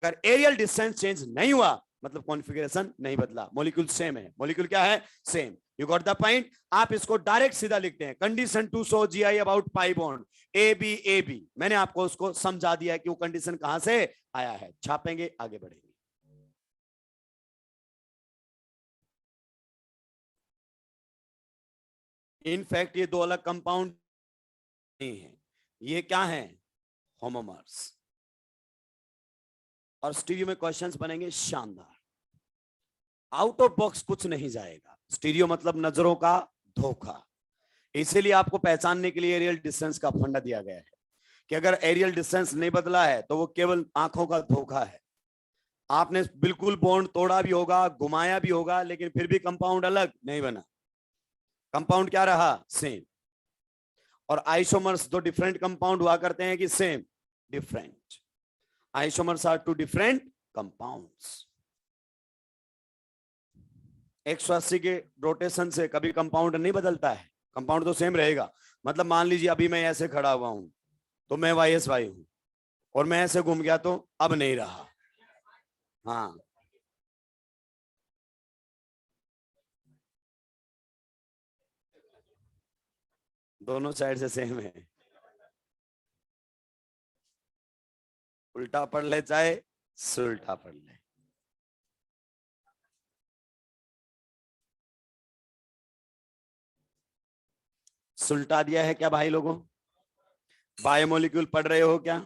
अगर एरियल डिस्टेंस चेंज नहीं हुआ मतलब कॉन्फ़िगरेशन नहीं बदला, मॉलिक्यूल सेम है। मॉलिक्यूल क्या है? Same. You got the point. आप इसको डायरेक्ट सीधा लिखते हैं, condition to show GI about pi bond A B A B. मैंने आपको उसको समझा दिया है कि वो कंडीशन कहां से आया है। छापेंगे, आगे बढ़ेंगे। इनफैक्ट ये दो अलग कंपाउंड नहीं है, ये क्या है? होमोमर्स। और स्टीरियो में क्वेश्चंस बनेंगे शानदार, आउट ऑफ बॉक्स कुछ नहीं जाएगा। स्टीरियो मतलब नजरों का धोखा। इसीलिए आपको पहचानने के लिए एरियल डिस्टेंस का फंडा दिया गया है कि अगर एरियल डिस्टेंस नहीं बदला है तो वो केवल आंखों का धोखा है। आपने बिल्कुल बॉन्ड तोड़ा भी होगा, घुमाया भी होगा, लेकिन फिर भी कंपाउंड अलग नहीं बना। कंपाउंड क्या रहा? सेम। और आइसोमर्स दो डिफरेंट कंपाउंड हुआ करते हैं कि same? Different. Isomers are two different compounds. 180 के रोटेशन से कभी कंपाउंड नहीं बदलता है, कंपाउंड तो सेम रहेगा। मतलब मान लीजिए अभी मैं ऐसे खड़ा हुआ हूं तो मैं YSY हूं, और मैं ऐसे घूम गया तो अब नहीं रहा। हाँ, दोनों साइड से सेम है। उल्टा पढ़ ले चाहे सुलटा पढ़ ले। सुलटा दिया है क्या भाई लोगों? बायोमोलिक्यूल पढ़ रहे हो क्या?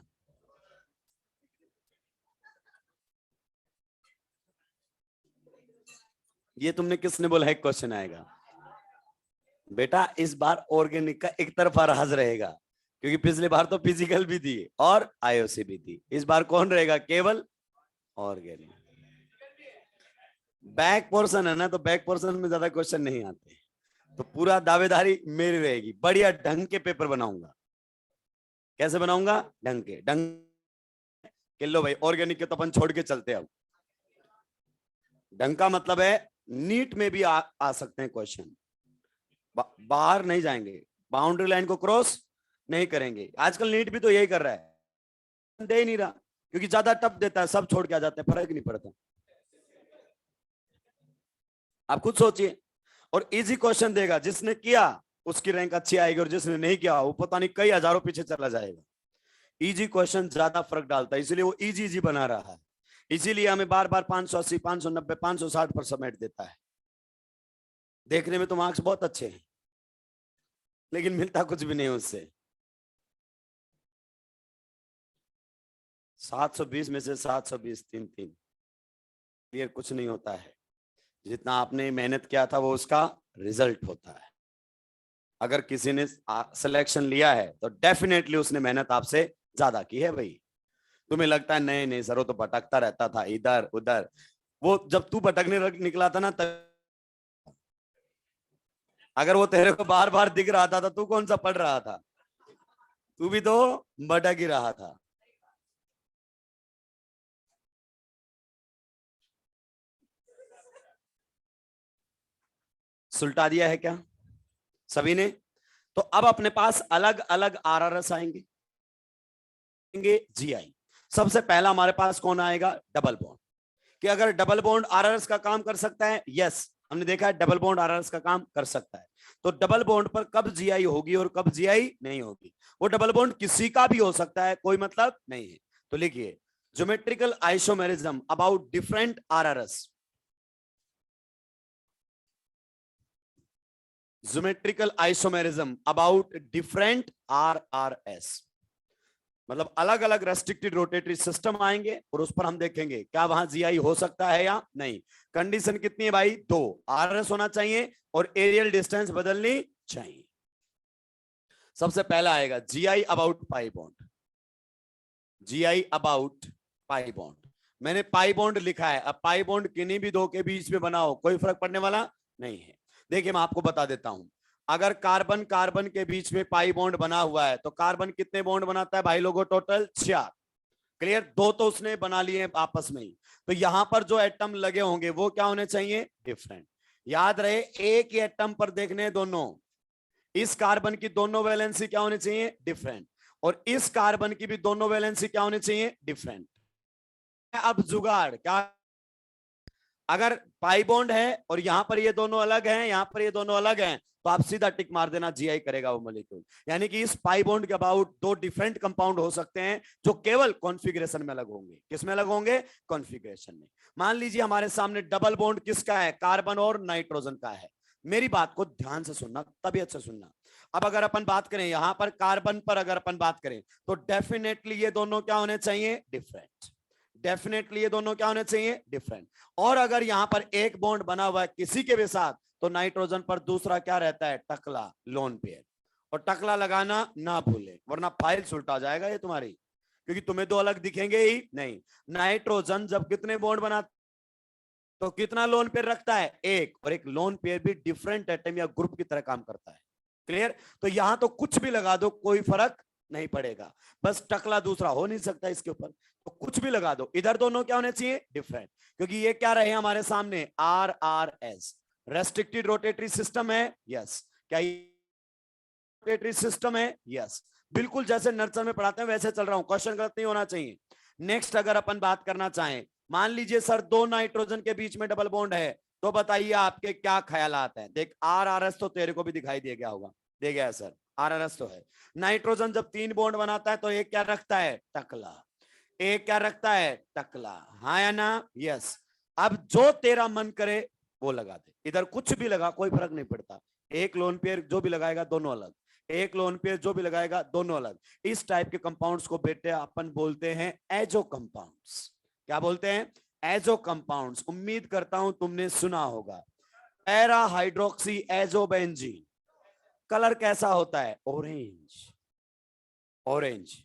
ये तुमने किसने बोला है क्वेश्चन आएगा? बेटा इस बार ऑर्गेनिक का एक तरफा राज रहेगा, क्योंकि पिछली बार तो फिजिकल भी थी और आईओसी भी थी। इस बार कौन रहेगा? केवल ऑर्गेनिक। बैक पोर्शन है ना, तो बैक पोर्शन में ज्यादा क्वेश्चन नहीं आते, तो पूरा दावेदारी मेरी रहेगी। बढ़िया ढंग के पेपर बनाऊंगा। कैसे बनाऊंगा? ढंग के लो भाई, ऑर्गेनिक के तो अपन छोड़ के चलते हैं। अब ढंग का मतलब है नीट में भी आ सकते हैं क्वेश्चन। बाहर नहीं जाएंगे, बाउंड्री लाइन को क्रॉस नहीं करेंगे। आजकल नीट भी तो यही कर रहा है, दे ही नहीं रहा, क्योंकि ज्यादा टफ देता है, सब छोड़ के आ जाते हैं, फर्क नहीं पड़ता। आप खुद सोचिए। और इजी क्वेश्चन देगा, जिसने किया उसकी रैंक अच्छी आएगी, और जिसने नहीं किया वो पता नहीं कई हजारों पीछे चला जाएगा। इजी क्वेश्चन ज्यादा फर्क डालता है, इसलिए वो इजी इजी बना रहा है। इसीलिए हमें बार बार 580, 590, 560 पर सबमिट देता है। देखने में तो मार्क्स बहुत अच्छे हैं, लेकिन मिलता कुछ भी नहीं उससे। 720 में से 720 तीन तीन, क्लियर कुछ नहीं होता है। जितना आपने मेहनत किया था वो उसका रिजल्ट होता है। अगर किसी ने सिलेक्शन लिया है तो डेफिनेटली उसने मेहनत आपसे ज्यादा की है भाई। तुम्हें लगता है नहीं नहीं सर वो तो भटकता रहता था इधर उधर, वो जब तू भटकने निकला था ना तब, अगर वो तेरे को बार बार दिख रहा था तो तू कौन सा पढ़ रहा था? तू भी तो भटक ही रहा था। सुलटा दिया है क्या सभी ने? तो अब अपने पास अलग अलग आरआरएस आएंगे, जीआई। सबसे पहला हमारे पास कौन आएगा? Double bond. कि अगर डबल बॉन्ड आरआरएस का काम कर सकता है, यस हमने देखा है डबल बॉन्ड आरआरएस का काम कर सकता है। तो डबल बॉन्ड पर कब जीआई होगी और कब जीआई नहीं होगी? वो डबल बॉन्ड किसी का भी हो सकता है, कोई मतलब नहीं है। तो लिखिए geometrical isomerism about different RRS. Geometrical isomerism about different RRS मतलब अलग अलग रेस्ट्रिक्टेड रोटेटरी सिस्टम आएंगे, और उस पर हम देखेंगे क्या वहां जीआई हो सकता है या नहीं। कंडीशन कितनी है भाई? 2 आरएस होना चाहिए और एरियल डिस्टेंस बदलनी चाहिए। सबसे पहला आएगा GI about pi bond. GI about pi bond, मैंने पाई बॉन्ड लिखा है। अब पाई बॉन्ड किन्हीं भी दो के बीच में बना हो कोई फर्क पड़ने वाला नहीं है। देखिए मैं आपको बता देता हूं, अगर कार्बन कार्बन के बीच में पाई बॉन्ड बना हुआ है तो कार्बन कितने बॉन्ड बनाता है भाई लोगों? टोटल 4। क्लियर, दो तो उसने बना लिए आपस में ही, तो यहां पर जो एटम लगे होंगे वो क्या होने चाहिए, डिफरेंट। याद रहे एक ही एटम पर देखने दोनों, इस कार्बन की दोनों वैलेंसी क्या होनी चाहिए, डिफरेंट, और इस कार्बन की भी दोनों वैलेंसी क्या होनी चाहिए, डिफरेंट। अब जुगाड़ क्या, अगर पाई बॉन्ड है और यहां पर ये दोनों अलग हैं, यहां पर ये दोनों अलग हैं, तो आप सीधा टिक मार देना, जीआई करेगा वो मॉलिक्यूल। यानी कि इस पाई बॉन्ड के अबाउट दो डिफरेंट कंपाउंड हो सकते हैं जो केवल कॉन्फ़िगरेशन में अलग होंगे। किसमें अलग होंगे, कॉन्फ़िगरेशन में। मान लीजिए हमारे सामने डबल बॉन्ड किसका है, कार्बन और नाइट्रोजन का है। मेरी बात को ध्यान से सुनना, तबीयत से सुनना। अब अगर अपन बात करें यहां पर कार्बन पर, अगर अपन बात करें तो डेफिनेटली ये दोनों क्या होने चाहिए, डिफरेंट। डेफिनेटली ये दोनों क्या होने चाहिए, डिफरेंट। और अगर यहां पर एक बॉन्ड बना हुआ है किसी के भी साथ, तो नाइट्रोजन पर दूसरा क्या रहता है, टकला, लोन पेयर। और टकला लगाना ना भूले, वरना फाइल उल्टा जाएगा ये तुम्हारी, क्योंकि तुम्हें दो अलग दिखेंगे ही नहीं। नाइट्रोजन जब कितने बॉन्ड बना तो कितना लोन पेयर रखता है, एक, और एक लोन पेयर भी डिफरेंट एटम या ग्रुप की तरह काम करता है। क्लियर, तो यहां तो कुछ भी लगा दो कोई फर्क नहीं पड़ेगा, बस टकला दूसरा हो नहीं सकता इसके ऊपर, तो कुछ भी लगा दो, इधर दोनों क्या होने चाहिए, डिफरेंट। क्योंकि ये क्या रहे हमारे सामने, R R S, restricted rotatory system है, यस। क्या रोटेटरी सिस्टम है, यस। बिल्कुल जैसे नर्सरी में पढ़ाते हैं वैसे चल रहा हूं, क्वेश्चन गलत नहीं होना चाहिए। नेक्स्ट अगर अपन बात करना चाहें, मान लीजिए सर दो नाइट्रोजन के बीच में डबल बॉन्ड है, तो बताइए आपके क्या ख्यालात हैं। देख आर आर एस तो तेरे को भी दिखाई दे गया होगा, दे गया है सर, आर आर एस तो है। नाइट्रोजन जब तीन बॉन्ड बनाता है तो एक क्या रखता है, टकला, एक क्या रखता है, टकला, हाँ या ना, यस। अब जो तेरा मन करे वो लगा दे, इधर कुछ भी लगा कोई फर्क नहीं पड़ता। एक लोन पेयर जो भी लगाएगा दोनों अलग, एक लोन पेयर जो भी लगाएगा दोनों अलग। इस टाइप के कंपाउंड्स को बेटे अपन बोलते हैं एजो कंपाउंड्स। क्या बोलते हैं, एजो कंपाउंड्स। उम्मीद करता हूं तुमने सुना होगा, पैरा हाइड्रोक्सी एजोबेंजीन, कलर कैसा होता है, ऑरेंज, ऑरेंज।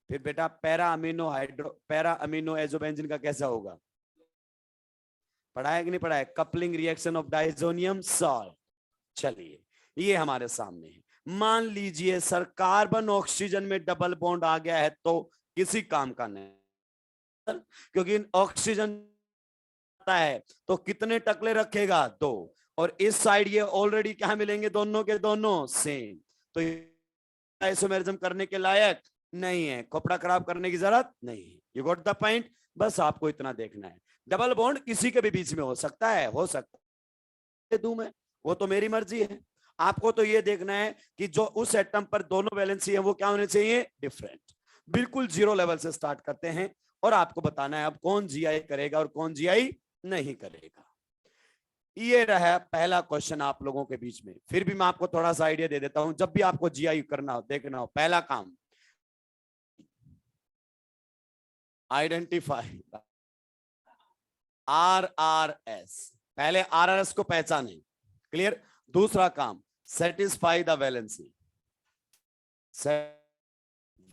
फिर बेटा पैरा अमीनो एजोबेंजीन का कैसा होगा, पढ़ा है कि नहीं पढ़ा है, coupling reaction of diazonium salt. चलिए ये हमारे सामने है। मान लीजिए सर कार्बन ऑक्सीजन में डबल बॉन्ड आ गया है तो किसी काम का नहीं, क्योंकि ऑक्सीजन है तो कितने टकले रखेगा, दो, और इस साइड ये ऑलरेडी क्या मिलेंगे, दोनों के दोनों सेम, तो आइसोमेरिज्म करने के लायक नहीं है, कपड़ा खराब करने की जरूरत नहीं है। यू गॉट द पॉइंट, बस आपको इतना देखना है। डबल बॉन्ड किसी के भी बीच में हो सकता है, हो सकता है दूं मैं, वो तो मेरी मर्जी है। आपको तो ये देखना है कि जो उस एटम पर दोनों वैलेंसी है वो क्या होने चाहिए, डिफरेंट। बिल्कुल जीरो लेवल से स्टार्ट करते हैं और आपको बताना है अब कौन जीआई करेगा और कौन जीआई नहीं करेगा। ये रहा पहला क्वेश्चन आप लोगों के बीच में। फिर भी मैं आपको थोड़ा सा आइडिया दे देता हूं, जब भी आपको जीआई करना हो, देखना हो, पहला काम आइडेंटिफाई आर आर एस, पहले आर आर एस को पहचाने, क्लियर। दूसरा काम satisfy the valency,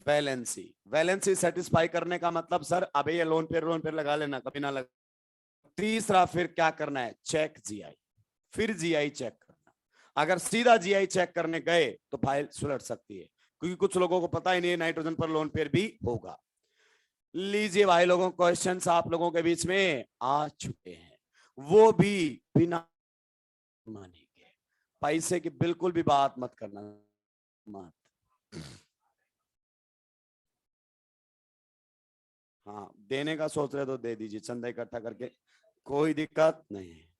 valency, valency satisfy करने का मतलब सर अबे ये लोन पेयर लगा लेना, कभी ना लगा। तीसरा फिर क्या करना है, चेक जीआई, फिर जीआई चेक करना। अगर सीधा जीआई चेक करने गए तो फाइल सुलट सकती है, क्योंकि कुछ लोगों को पता ही नहीं है नाइट्रोजन पर लोन पेयर भी होगा। लीजिए भाई लोगों, क्वेश्चंस आप लोगों के बीच में आ चुके हैं, वो भी बिना मानी के। पैसे की बिल्कुल भी बात मत करना, मत। हाँ देने का सोच रहे तो दे दीजिए, चंदा इकट्ठा करके, कोई दिक्कत नहीं है।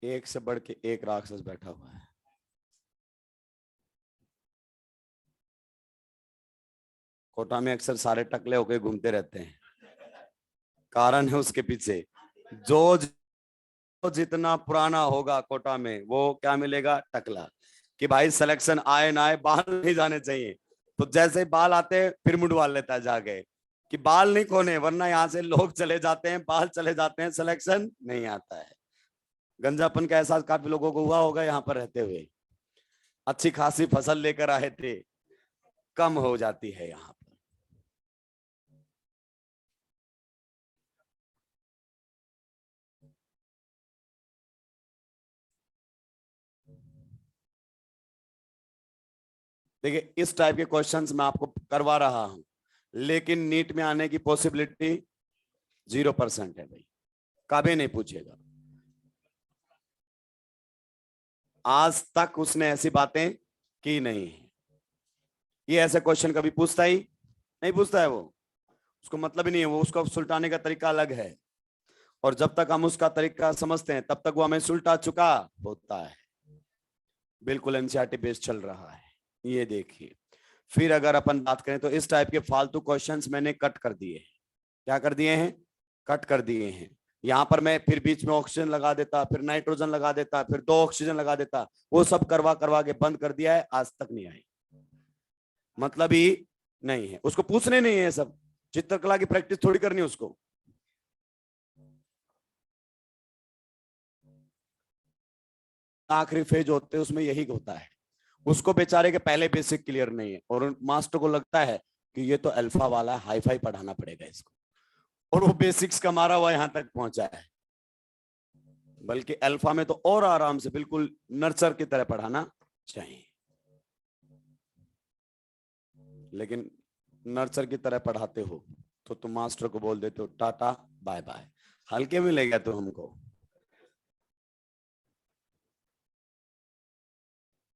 एक से बढ़ के एक राक्षस बैठा हुआ है। कोटा में अक्सर सारे टकले होके घूमते रहते हैं, कारण है उसके पीछे, जो जितना पुराना होगा कोटा में वो क्या मिलेगा, टकला। कि भाई सिलेक्शन आए ना आए बाल नहीं जाने चाहिए, तो जैसे ही बाल आते हैं फिर मुंडवा लेता है जाके कि बाल नहीं खोने, वरना यहाँ से लोग चले जाते हैं, बाल चले जाते हैं, सिलेक्शन नहीं आता है। गंजापन का एहसास काफी लोगों को हुआ होगा यहाँ पर रहते हुए, अच्छी खासी फसल लेकर आए थे, कम हो जाती है यहाँ। देखिए इस टाइप के क्वेश्चंस मैं आपको करवा रहा हूं, लेकिन नीट में आने की पॉसिबिलिटी 0% है भाई, कभी नहीं पूछेगा। आज तक उसने ऐसी बातें की नहीं है। ये ऐसे क्वेश्चन कभी पूछता ही नहीं, पूछता है वो, उसको मतलब ही नहीं है, वो उसको सुलटाने का तरीका अलग है। और जब तक हम उसका तरीका समझते हैं तब तक वो हमें सुलटा चुका होता है। बिल्कुल एनसीईआरटी बेस्ड चल रहा है। ये देखिए, फिर अगर अपन बात करें तो इस टाइप के फालतू क्वेश्चंस मैंने कट कर दिए हैं। क्या कर दिए हैं? कट कर दिए हैं। यहाँ पर मैं फिर बीच में ऑक्सीजन लगा देता, फिर नाइट्रोजन लगा देता, फिर 2 ऑक्सीजन लगा देता, वो सब करवा करवा के बंद कर दिया है, आज तक नहीं आई। मतलब ही नहीं है, उसको पूछने नहीं है सब। चित्रकला की प्रैक्टिस थोड़ी करनी है उसको। आखिरी फेज होते हैं उसमें यही होता है, उसको बेचारे के पहले बेसिक क्लियर नहीं है और मास्टर को लगता है कि ये तो अल्फा वाला हाई फाई पढ़ाना पड़ेगा इसको, और वो बेसिक्स का मारा हुआ यहां तक पहुंचा है। बल्कि अल्फा में तो और आराम से बिल्कुल नर्सर की तरह पढ़ाना चाहिए, लेकिन नर्सर की तरह पढ़ाते हो तो तुम मास्टर को बोल देते हो टाटा बाय बाय। हल्के में ले गया तो हमको,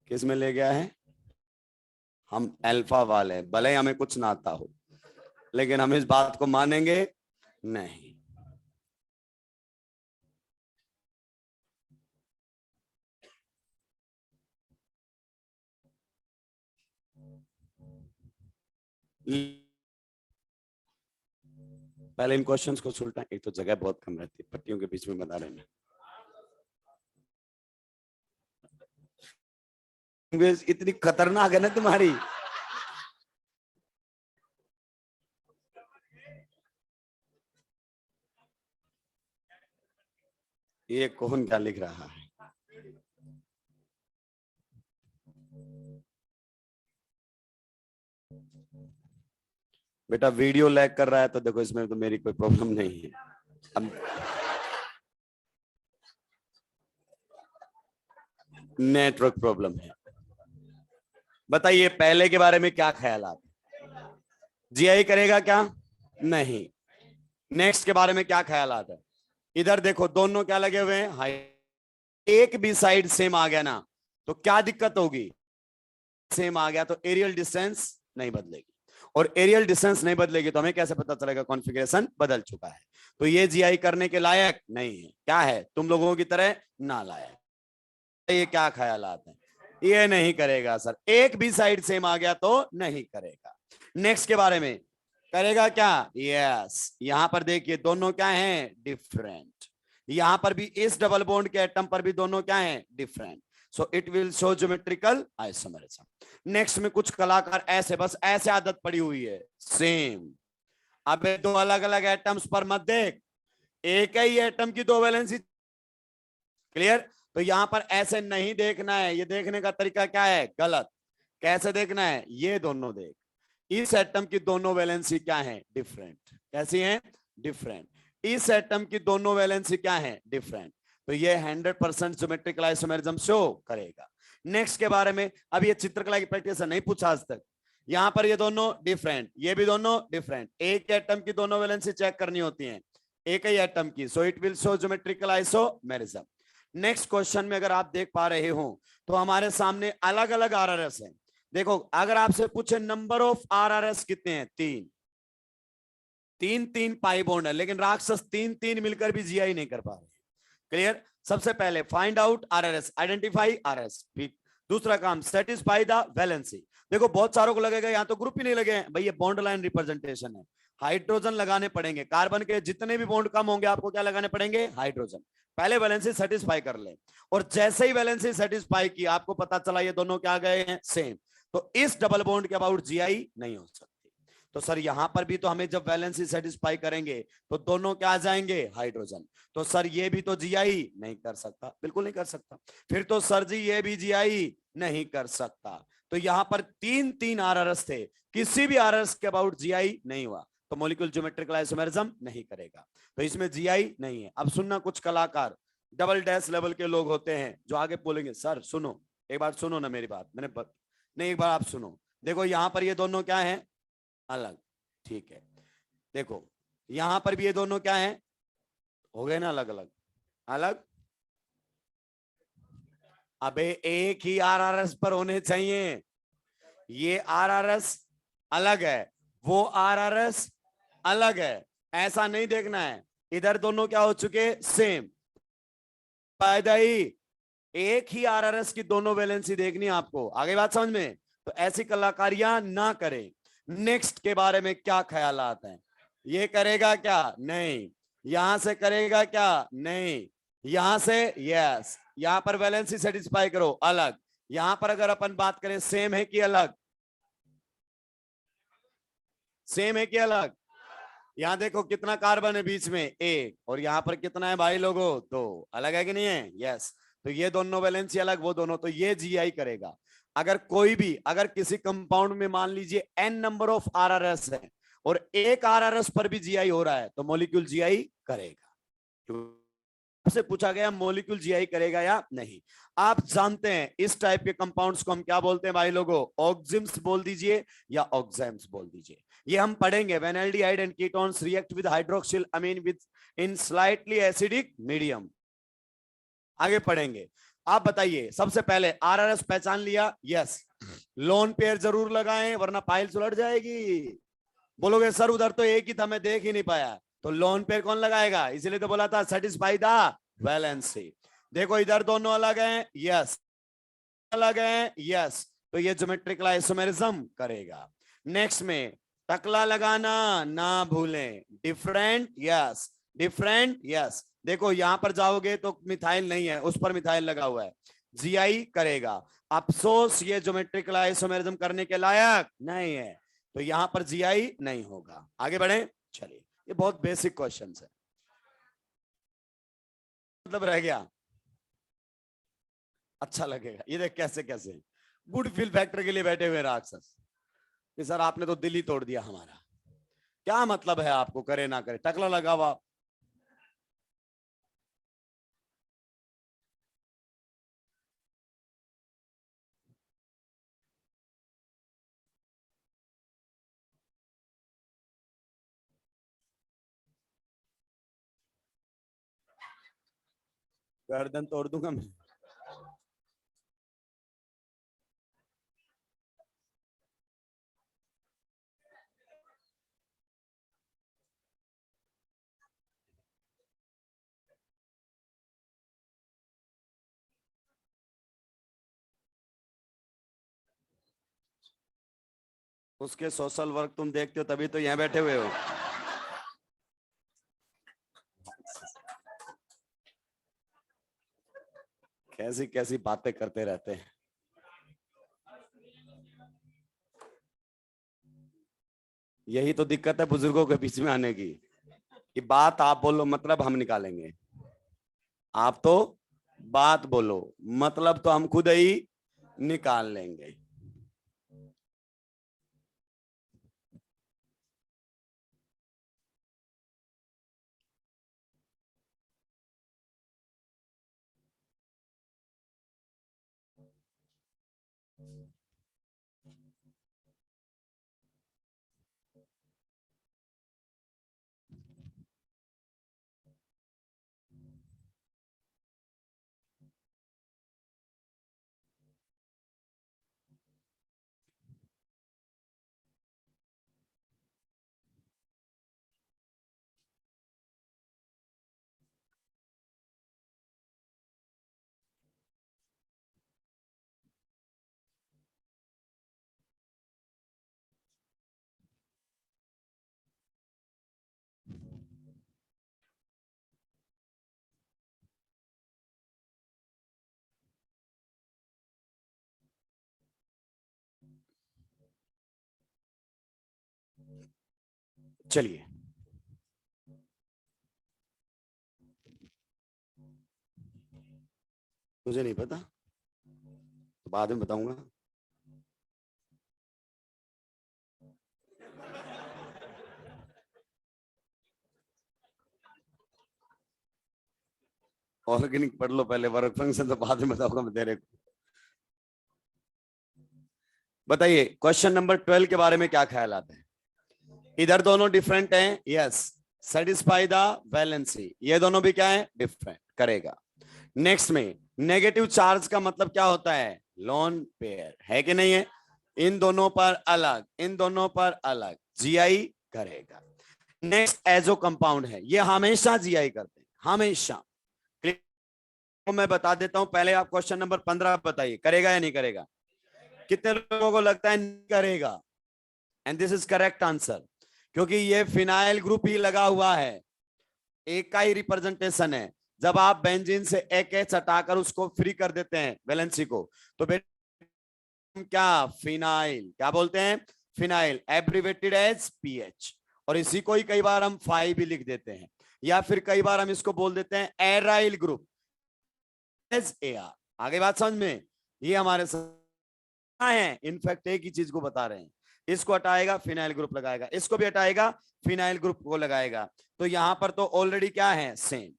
किस में ले गया है? हम अल्फा वाले, भले ही हमें कुछ ना आता हो, लेकिन हम इस बात को मानेंगे नहीं। पहले इन क्वेश्चंस को सुलटा, एक तो जगह बहुत कम रहती है, पट्टियों के बीच में बता रहे हैं। लैंग्वेज इतनी खतरनाक है ना तुम्हारी। ये कौन क्या लिख रहा है? बेटा वीडियो लैग कर रहा है तो देखो, इसमें तो मेरी कोई प्रॉब्लम नहीं है। अब नेटवर्क प्रॉब्लम है। बताइए पहले के बारे में क्या ख्याल आप? जीआई करेगा क्या? नहीं। नेक्स्ट के बारे में क्या ख्याल आता है? इधर देखो दोनों क्या लगे हुए हैं, हाई। एक भी साइड सेम आ गया ना तो क्या दिक्कत होगी? सेम आ गया तो एरियल डिस्टेंस नहीं बदलेगी, और एरियल डिस्टेंस नहीं बदलेगी तो हमें कैसे पता चलेगा कॉन्फ़िगरेशन बदल चुका है? तो ये जीआई करने के लायक नहीं है। क्या है? तुम लोगों की तरह नालायक। ये क्या ख्याल आते हैं? ये नहीं करेगा सर, एक भी साइड सेम आ गया तो नहीं करेगा। नेक्स्ट के बारे में करेगा क्या? यस, यहां पर देखिए दोनों क्या हैं? डिफरेंट। यहां पर भी इस डबल बॉन्ड के एटम पर भी दोनों क्या हैं? Different. So it will show geometrical isomerism. Next में कुछ कलाकार ऐसे बस ऐसे आदत पड़ी हुई है सेम। अब दो अलग अलग एटम्स पर मत देख, एक ही एटम की दो वैलेंसी। क्लियर? तो यहां पर ऐसे नहीं देखना है, ये देखने का तरीका क्या है? गलत। कैसे देखना है? ये दोनों देख, इस एटम की दोनों वैलेंसी क्या है? डिफरेंट। कैसी हैं? डिफरेंट। इस एटम की दोनों वैलेंसी क्या है? डिफरेंट। तो ये 100% ज्योमेट्रिकल आइसोमेरिज्म शो करेगा। नेक्स्ट के बारे में, अब ये चित्रकला की प्रैक्टिस नहीं पूछा आज तक। यहां पर ये दोनों डिफरेंट, ये भी दोनों डिफरेंट। एक एटम की दोनों वैलेंसी चेक करनी होती है, एक ही एटम की। So it will show geometrical isomerism. Next question में अगर आप देख पा रहे हो तो हमारे सामने अलग अलग आरआरएस है। देखो अगर आपसे पूछे नंबर ऑफ आरआरएस कितने हैं? 3। 3 पाई बॉन्ड है, लेकिन राक्षस 3 मिलकर भी जीआई नहीं कर पा रहे। क्लियर? सबसे पहले find out RRS, identify RS. दूसरा काम सेटिस्फाई द वैलेंसी। देखो बहुत सारों को लगेगा यहाँ तो ग्रुप ही नहीं लगे हैं भाई, ये बॉन्ड लाइन रिप्रेजेंटेशन है। हाइड्रोजन लगाने पड़ेंगे, कार्बन के जितने भी बॉन्ड कम होंगे आपको क्या लगाने पड़ेंगे? हाइड्रोजन। पहले वैलेंसी सेटिस्फाई कर ले, और जैसे ही वैलेंसी सेटिस्फाई की आपको पता चला ये दोनों क्या गए हैं? सेम। तो इस डबल बॉन्ड के अबाउट जीआई नहीं हो सकती। तो सर यहां पर भी तो हमें जब वैलेंसी सेटिस्फाई करेंगे तो दोनों क्या आ जाएंगे? हाइड्रोजन। तो सर ये भी तो जीआई नहीं कर सकता, बिल्कुल नहीं कर सकता। फिर तो सर जी ये भी जीआई नहीं कर सकता। तो यहां पर 3 आरआरएस थे, किसी भी आरआरएस के अबाउट जीआई नहीं हुआ, तो मॉलिक्यूल ज्योमेट्रिकल आइसोमेरिज्म नहीं करेगा। तो इसमें जीआई नहीं है। अब सुनना, कुछ कलाकार डबल डैश लेवल के लोग होते हैं जो आगे बोलेंगे सर सुनो, एक बार सुनो ना मेरी बात, नहीं, एक बार आप सुनो। देखो यहां पर ये दोनों क्या है, अलग, ठीक है। देखो यहां पर भी ये दोनों क्या है, हो गए ना अलग अलग, अलग। अबे एक ही आरआरएस पर होने चाहिए। ये आरआरएस अलग है, वो आरआरएस अलग है, ऐसा नहीं देखना है। इधर दोनों क्या हो चुके, सेम। फायदा ही एक ही आरआरएस की दोनों वैलेंसी देखनी है आपको, आगे बात समझ में। तो ऐसी कलाकारियां ना करें। नेक्स्ट के बारे में क्या ख्यालात हैं, ये करेगा क्या, नहीं। यहां से करेगा क्या, नहीं। यहां से यस, यहां पर वैलेंसी सेटिस्फाई करो, अलग। यहां पर अगर अपन बात करें सेम है कि अलग, सेम है कि अलग। यहां देखो कितना कार्बन है बीच में, एक, और यहां पर कितना है भाई लोगों, दो। अलग है कि नहीं है, यस। तो ये दोनों वैलेंसी अलग, वो दोनों, तो ये जीआई करेगा। अगर कोई भी, अगर किसी कंपाउंड में मान लीजिए एन नंबर ऑफ आरआरएस है और एक आरआरएस पर भी जीआई हो रहा है, तो मॉलिक्यूल जीआई करेगा। से पूछा गया मॉलिक्यूल जीआई करेगा या नहीं। आप जानते हैं इस टाइप के कंपाउंड्स को हम क्या बोलते हैं भाई लोगों, ऑक्सिम्स बोल दीजिए या ऑक्सैम्स बोल दीजिए। ये हम पढ़ेंगे when aldehyde and ketones react with hydroxyl amine with in slightly acidic medium, आगे पढ़ेंगे। आप बताइए सबसे पहले आरआरएस पहचान लिया, यस। लोन पेयर जरूर लगाएं वरना फाइल उलट जाएगी। बोलोगे सर उधर तो एक ही था मैं देख ही नहीं पाया, तो लोन पेयर कौन लगाएगा, इसीलिए तो बोला था सेटिस्फाई द वैलेंसी। देखो इधर दोनों अलग हैं, यस, अलग हैं, यस। तो ये ज्योमेट्रिकल आइसोमेरिज्म करेगा। नेक्स्ट में टकला लगाना ना भूलें, डिफरेंट यस, डिफरेंट यस। देखो यहां पर जाओगे तो मिथाइल नहीं है, उस पर मिथाइल लगा हुआ है, जीआई करेगा। अफसोस ये ज्योमेट्रिकल आइसोमेरिज्म करने के लायक नहीं है, तो यहां पर जीआई नहीं होगा। आगे बढ़े, चलिए। ये बहुत बेसिक क्वेश्चन है, मतलब रह गया, अच्छा लगेगा ये देख कैसे कैसे गुड फील फैक्टर के लिए बैठे हुए राक्षस। कि सर आपने तो दिल ही तोड़ दिया हमारा, क्या मतलब है आपको करे ना करे, टकला लगा हुआ। गर्दन तोड़ दूंगा मैं। उसके सोशल वर्क तुम देखते हो तभी तो यहाँ बैठे हुए हो। कैसी कैसी बातें करते रहते हैं। यही तो दिक्कत है बुजुर्गों के बीच में आने की, कि बात आप बोलो मतलब हम निकालेंगे। आप तो बात बोलो, मतलब तो हम खुद ही निकाल लेंगे। चलिए, मुझे नहीं पता, तो बाद में बताऊंगा। ऑर्गेनिक पढ़ लो पहले, वर्क फंक्शन तो बाद में बताऊंगा मैं तेरे को। बताइए क्वेश्चन नंबर 12 के बारे में क्या ख्याल आता है? इधर दोनों डिफरेंट हैं, यस, सेटिस्फाई द वैलेंसी, ये दोनों भी क्या है, डिफरेंट करेगा। नेक्स्ट में नेगेटिव चार्ज का मतलब क्या होता है, लोन पेयर, है कि नहीं है? इन दोनों पर अलग, इन दोनों पर अलग, जीआई करेगा। नेक्स्ट एजो कंपाउंड है, ये हमेशा जीआई करते हैं, हमेशा। तो मैं बता देता हूं, पहले आप क्वेश्चन नंबर 15 बताइए, करेगा या नहीं करेगा? कितने लोगों को लगता है नहीं करेगा? And this is correct answer, क्योंकि ये फिनाइल ग्रुप ही लगा हुआ है, एक का ही रिप्रेजेंटेशन है। जब आप बेंजीन से एक एच हटाकर उसको फ्री कर देते हैं वैलेंसी को, तो क्या फिनाइल, क्या बोलते हैं, फिनाइल, एब्रिवेटेड एज पीएच। और इसी को ही कई बार हम फाई भी लिख देते हैं, या फिर कई बार हम इसको बोल देते हैं एराइल ग्रुप एज एआर। आगे बात समझ में? ये हमारे है, इनफैक्ट एक ही चीज को बता रहे हैं, इसको हटाएगा फिनाइल ग्रुप लगाएगा, इसको भी हटाएगा फिनाइल ग्रुप को लगाएगा, तो यहां पर तो ऑलरेडी क्या है, सेम।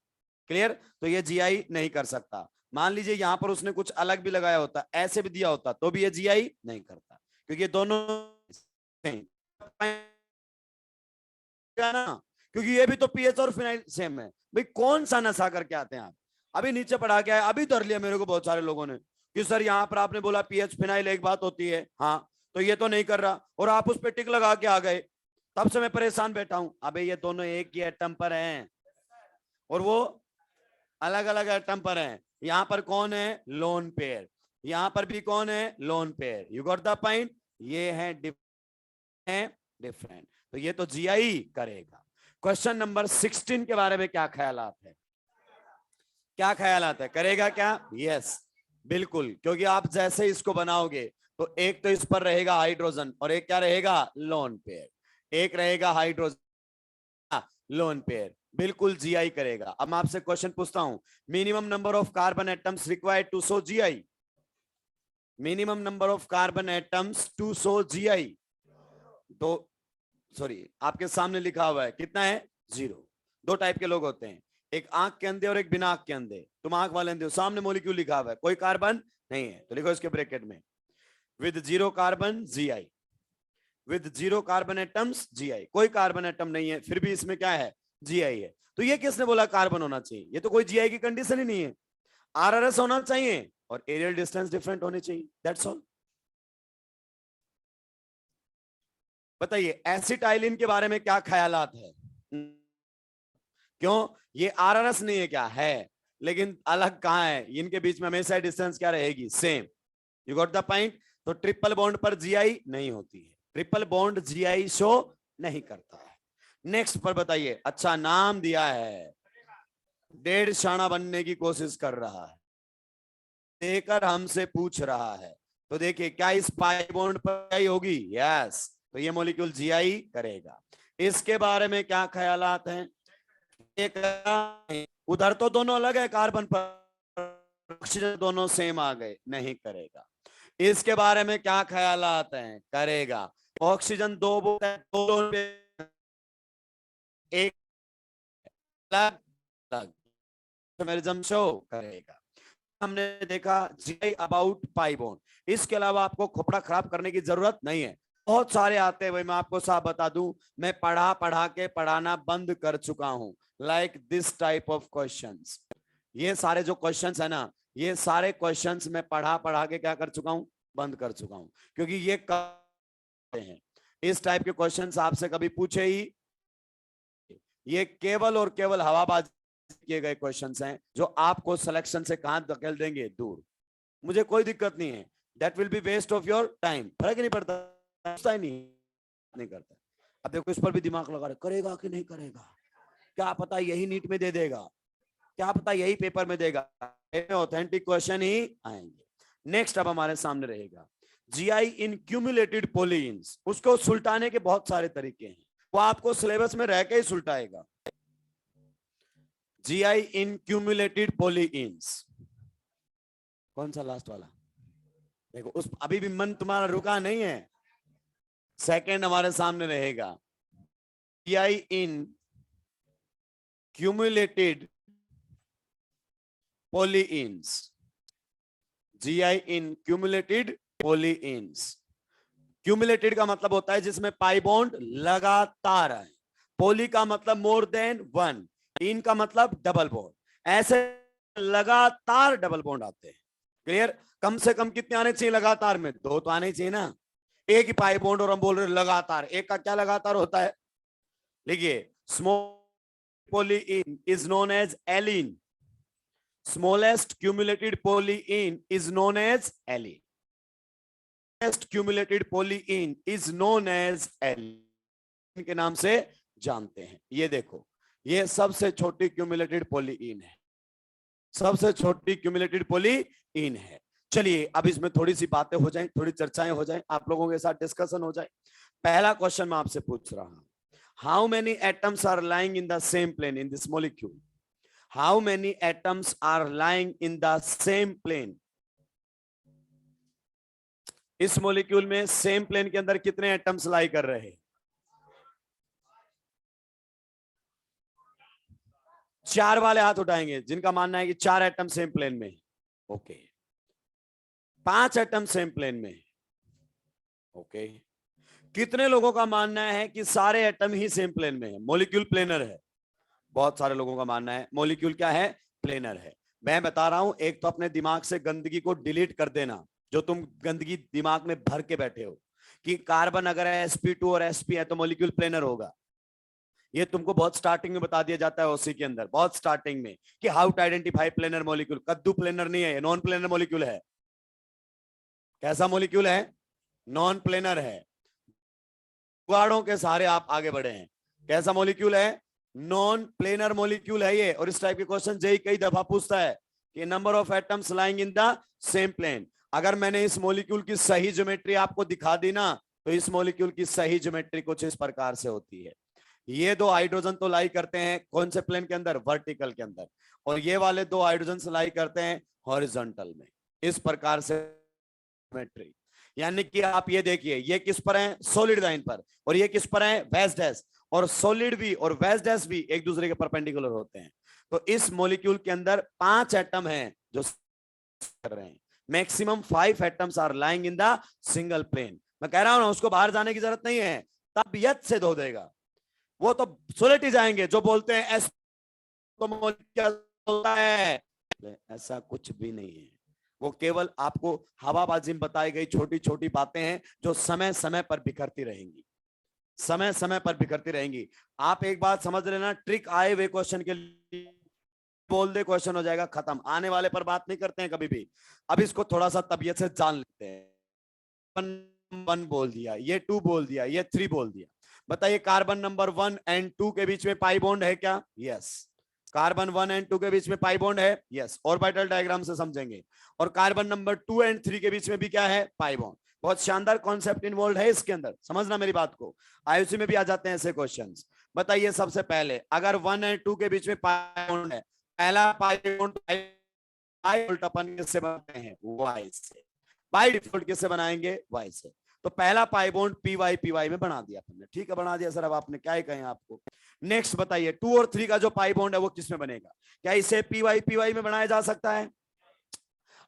क्लियर? तो ये जीआई नहीं कर सकता। मान लीजिए यहां पर उसने कुछ अलग भी लगाया होता, ऐसे भी दिया होता, तो भी ये जीआई नहीं करता, क्योंकि ये दोनों ना, क्योंकि ये भी तो पीएच और फिनाइल सेम है। भाई कौन सा नशा करके आते हैं आप? अभी नीचे पढ़ा के आए, अभी धर लिया मेरे को बहुत सारे लोगों ने कि सर यहाँ पर आपने बोला पीएच फिनाइल एक बात होती है, हाँ, तो ये तो नहीं कर रहा, और आप उस पर टिक लगा के आ गए। तब से मैं परेशान बैठा हूं। अबे ये दोनों एक ही एटम पर हैं और वो अलग अलग एटम पर हैं। यहां पर कौन है, लोन पेयर, यहां पर भी कौन है, lone pair. You got the point? ये है डिफरेंट, तो ये तो जीआई करेगा। क्वेश्चन नंबर 16 के बारे में क्या ख्यालात है? क्या ख्यालात है, करेगा क्या? यस, बिल्कुल, क्योंकि आप जैसे इसको बनाओगे तो एक तो इस पर रहेगा हाइड्रोजन और एक क्या रहेगा, लोन पेयर, एक रहेगा हाइड्रोजन लोन पेयर, बिल्कुल जीआई करेगा। अब मैं आपसे क्वेश्चन पूछता हूं, minimum number of carbon atoms required to show GI, minimum number of carbon atoms to show GI, तो सॉरी आपके सामने लिखा हुआ है कितना है, 0। दो टाइप के लोग होते हैं, एक आंख के अंधे और एक बिना आंख के अंधे। तुम आंख वाले अंधे हो, सामने मॉलिक्यूल लिखा हुआ है, कोई कार्बन नहीं है, तो लिखो इसके ब्रैकेट में with 0 carbon GI, with 0 carbon atoms GI, कोई कार्बन एटम नहीं है फिर भी इसमें क्या है, जीआई है। तो ये किसने बोला कार्बन होना चाहिए? ये तो कोई जीआई की कंडीशन ही नहीं है। आरआरएस होना चाहिए और एरियल डिस्टेंस डिफरेंट होनी चाहिए, दैट्स ऑल। बताइए एसिटाइलिन के बारे में क्या ख्यालात है? क्यों? ये आरआरएस नहीं है क्या, है, लेकिन अलग कहां है, इनके बीच में हमेशा डिस्टेंस क्या रहेगी, same. You got the point? तो ट्रिपल बॉन्ड पर जीआई नहीं होती है, ट्रिपल बॉन्ड जीआई शो नहीं करता है। नेक्स्ट पर बताइए, अच्छा नाम दिया है, डेढ़ शाना बनने की कोशिश कर रहा है, देकर हमसे पूछ रहा है, तो देखिए क्या इस पाई बॉन्ड पर जीआई होगी, यस, तो ये मॉलिक्यूल जीआई करेगा। इसके बारे में क्या ख्यालात हैं? उधर तो दोनों अलग है कार्बन पर, ऑक्सीजन दोनों सेम आ गए, नहीं करेगा। इसके बारे में क्या ख्यालात हैं? करेगा। ऑक्सीजन दो दो एक अलग अलग शो करेगा। हमने देखा जीआई अबाउट पाई बॉन्ड, इसके अलावा आपको खोपड़ा खराब करने की जरूरत नहीं है, बहुत सारे आते हैं भाई। मैं आपको साफ बता दूं, मैं पढ़ा के पढ़ाना बंद कर चुका हूं, like this type of questions. ये सारे जो क्वेश्चंस है ना, ये सारे क्वेश्चंस मैं पढ़ा के क्या कर चुका हूं, बंद कर चुका हूं, क्योंकि ये करते हैं इस टाइप के क्वेश्चंस आपसे कभी पूछे ही, ये केवल और केवल हवाबाजी किए गए क्वेश्चंस हैं जो आपको सिलेक्शन से कहां धकेल देंगे, दूर। मुझे कोई दिक्कत नहीं है, that will be waste of your time, फर्क ही नहीं पड़ता, ही नहीं करता। अब देखो इस पर भी दिमाग लगा रहे, करेगा कि नहीं करेगा, क्या पता यही नीट में दे देगा, क्या पता यही पेपर में देगा, ऑथेंटिक क्वेश्चन ही आएंगे। नेक्स्ट अब हमारे सामने रहेगा जीआई इन क्यूमुलेटेड पोलियंस, उसको सुलटाने के बहुत सारे तरीके हैं, वो आपको सिलेबस में रह के ही सुलटाएगा। जीआई इन क्यूमुलेटेड पोलियंस, कौन सा लास्ट वाला, देखो उस अभी भी मन तुम्हारा रुका नहीं है, सेकंड हमारे सामने रहेगा GI in cumulated polyenes, GI in cumulated polyins, cumulated का मतलब होता है जिसमें पाई बॉन्ड लगातार है। पोली का मतलब मोर देन वन, इन का मतलब डबल बॉन्ड, ऐसे लगातार डबल बॉन्ड आते हैं। क्लियर? कम से कम कितने आने चाहिए लगातार में? 2 तो आने चाहिए ना। एक ही पाई बॉन्ड और हम बोल रहे हैं लगातार, एक का क्या लगातार होता है? देखिए, small polyene is known as allene. Smallest cumulated polyene is known as allene. Smallest cumulated polyene is known as allene के नाम से जानते हैं। ये देखो, ये सबसे छोटी क्यूमुलेटेड पोलीइन है, सबसे छोटी क्यूमुलेटेड पोलीइन है। चलिए अब इसमें थोड़ी सी बातें हो जाएं, थोड़ी चर्चाएं हो जाएं, आप लोगों के साथ डिस्कशन हो जाए। पहला क्वेश्चन मैं आपसे पूछ रहा हूं, how many atoms are lying in the same plane in this molecule? How many atoms are lying in the same plane? इस मॉलिक्यूल में सेम प्लेन के अंदर कितने एटम्स लाई कर रहे हैं? 4 वाले हाथ उठाएंगे जिनका मानना है कि 4 एटम सेम प्लेन में। ओके, 5 एटम सेम प्लेन में। ओके, कितने लोगों का मानना है कि सारे एटम ही सेम प्लेन में है, मॉलिक्यूल प्लेनर है? बहुत सारे लोगों का मानना है मॉलिक्यूल क्या है? प्लेनर है। मैं बता रहा हूं, एक तो अपने दिमाग से गंदगी को डिलीट कर देना, जो तुम गंदगी दिमाग में भर के बैठे हो कि कार्बन अगर sp2 और sp है तो मॉलिक्यूल प्लेनर होगा। ये तुमको बहुत स्टार्टिंग में बता दिया जाता है ओसी के अंदर, बहुत स्टार्टिंग में, कि how to identify planar molecule. कद्दू प्लेनर नहीं है, नॉन प्लेनर मॉलिक्यूल है। कैसा मॉलिक्यूल है? नॉन प्लेनर है। जुगाड़ों के सहारे आप आगे बढ़े हैं। कैसा मॉलिक्यूल है? नॉन प्लेनर मॉलिक्यूल है ये। और इस टाइप के क्वेश्चन जेई कई दफा पूछता है कि number of atoms lying in the same plane. अगर मैंने इस मॉलिक्यूल की सही ज्योमेट्री आपको दिखा दी ना, तो इस मॉलिक्यूल की सही ज्योमेट्री कुछ इस प्रकार से होती है। ये 2 हाइड्रोजन तो लाई करते हैं कौन से प्लेन के अंदर? वर्टिकल के अंदर। और ये वाले 2 हाइड्रोजन लाई करते हैं हॉरिजॉन्टल में। इस प्रकार से ज्योमेट्री, यानी कि आप ये देखिए, ये किस पर है? सॉलिड लाइन पर। और ये किस पर है? Base dash. और सॉलिड भी और बेस डैश भी एक दूसरे के परपेंडिकुलर होते हैं। तो इस मॉलिक्यूल के अंदर 5 एटम हैं जो कर रहे हैं। Maximum 5 atoms are lying in the single plane. मैं कह रहा हूं ना, उसको बाहर जाने की जरूरत नहीं है, तबीयत से धो देगा। वो तो सुलट ही जाएंगे जो बोलते हैं एस तो मॉलिक्यूल होता है। ऐसा कुछ भी नहीं है। वो केवल आपको हवाबाजी में बताई गई छोटी छोटी बातें हैं जो समय समय पर बिखरती रहेंगी, समय समय पर बिखरती रहेंगी। आप एक बात समझ लेना, ट्रिक आए हुए क्वेश्चन के लिए बोल दे, क्वेश्चन हो जाएगा खत्म। आने वाले पर बात नहीं करते हैं कभी भी। अब इसको थोड़ा सा तबीयत से जान लेते हैं। 1 बोल दिया, ये 2 बोल दिया, ये 3 बोल दिया। बताइए, कार्बन नंबर 1 एंड 2 के बीच में पाई बॉन्ड है क्या? यस। कार्बन 1 एंड 2 के बीच में पाई बॉन्ड है? यस। ऑर्बिटल डायग्राम से समझेंगे। और कार्बन नंबर 2 एंड 3 के बीच में भी क्या है? Pi bond. बहुत शानदार कॉन्सेप्ट इन्वॉल्व है इसके अंदर, समझना मेरी बात को। आईयूसी में भी आ जाते हैं ऐसे क्वेश्चंस। बताइए, सबसे पहले अगर 1 एंड 2 के बीच में पाई बॉन्ड है, पहला पाई बॉन्ड अपन किससे बनाते हैं? वाई से। बाय डिफॉल्ट किससे बनाएंगे? वाई से। तो पहला पाई बॉन्ड पी वाई में बना दिया अपन ने। ठीक है, बना दिया सर, अब आपने क्या ही कहें आपको। नेक्स्ट बताइए, 2 और 3 का जो पाई बॉन्ड है वो किस में बनेगा? क्या इसे पी वाई में बनाया जा सकता है?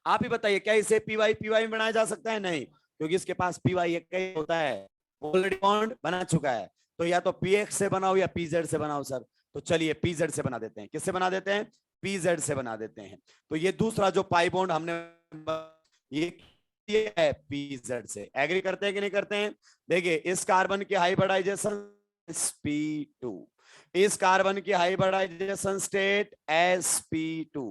आप ही बताइए, क्या इसे पी वाई में बनाया जा सकता है? नहीं, क्योंकि इसके पास पी वाई एक होता है, ऑलरेडी बॉन्ड बना चुका है। तो या तो पीएक्स से बनाओ या पीजेड से बनाओ सर। तो चलिए पीजेड से बना देते हैं। किससे बना देते हैं? पीजेड से बना देते हैं। तो ये दूसरा जो पाई बॉन्ड हमने ये है पीजेड से। एग्री करते हैं कि नहीं करते हैं? देखिए, इस कार्बन की हाइब्रिडाइजेशन sp2, इस कार्बन की हाइब्रिडाइजेशन स्टेट sp2,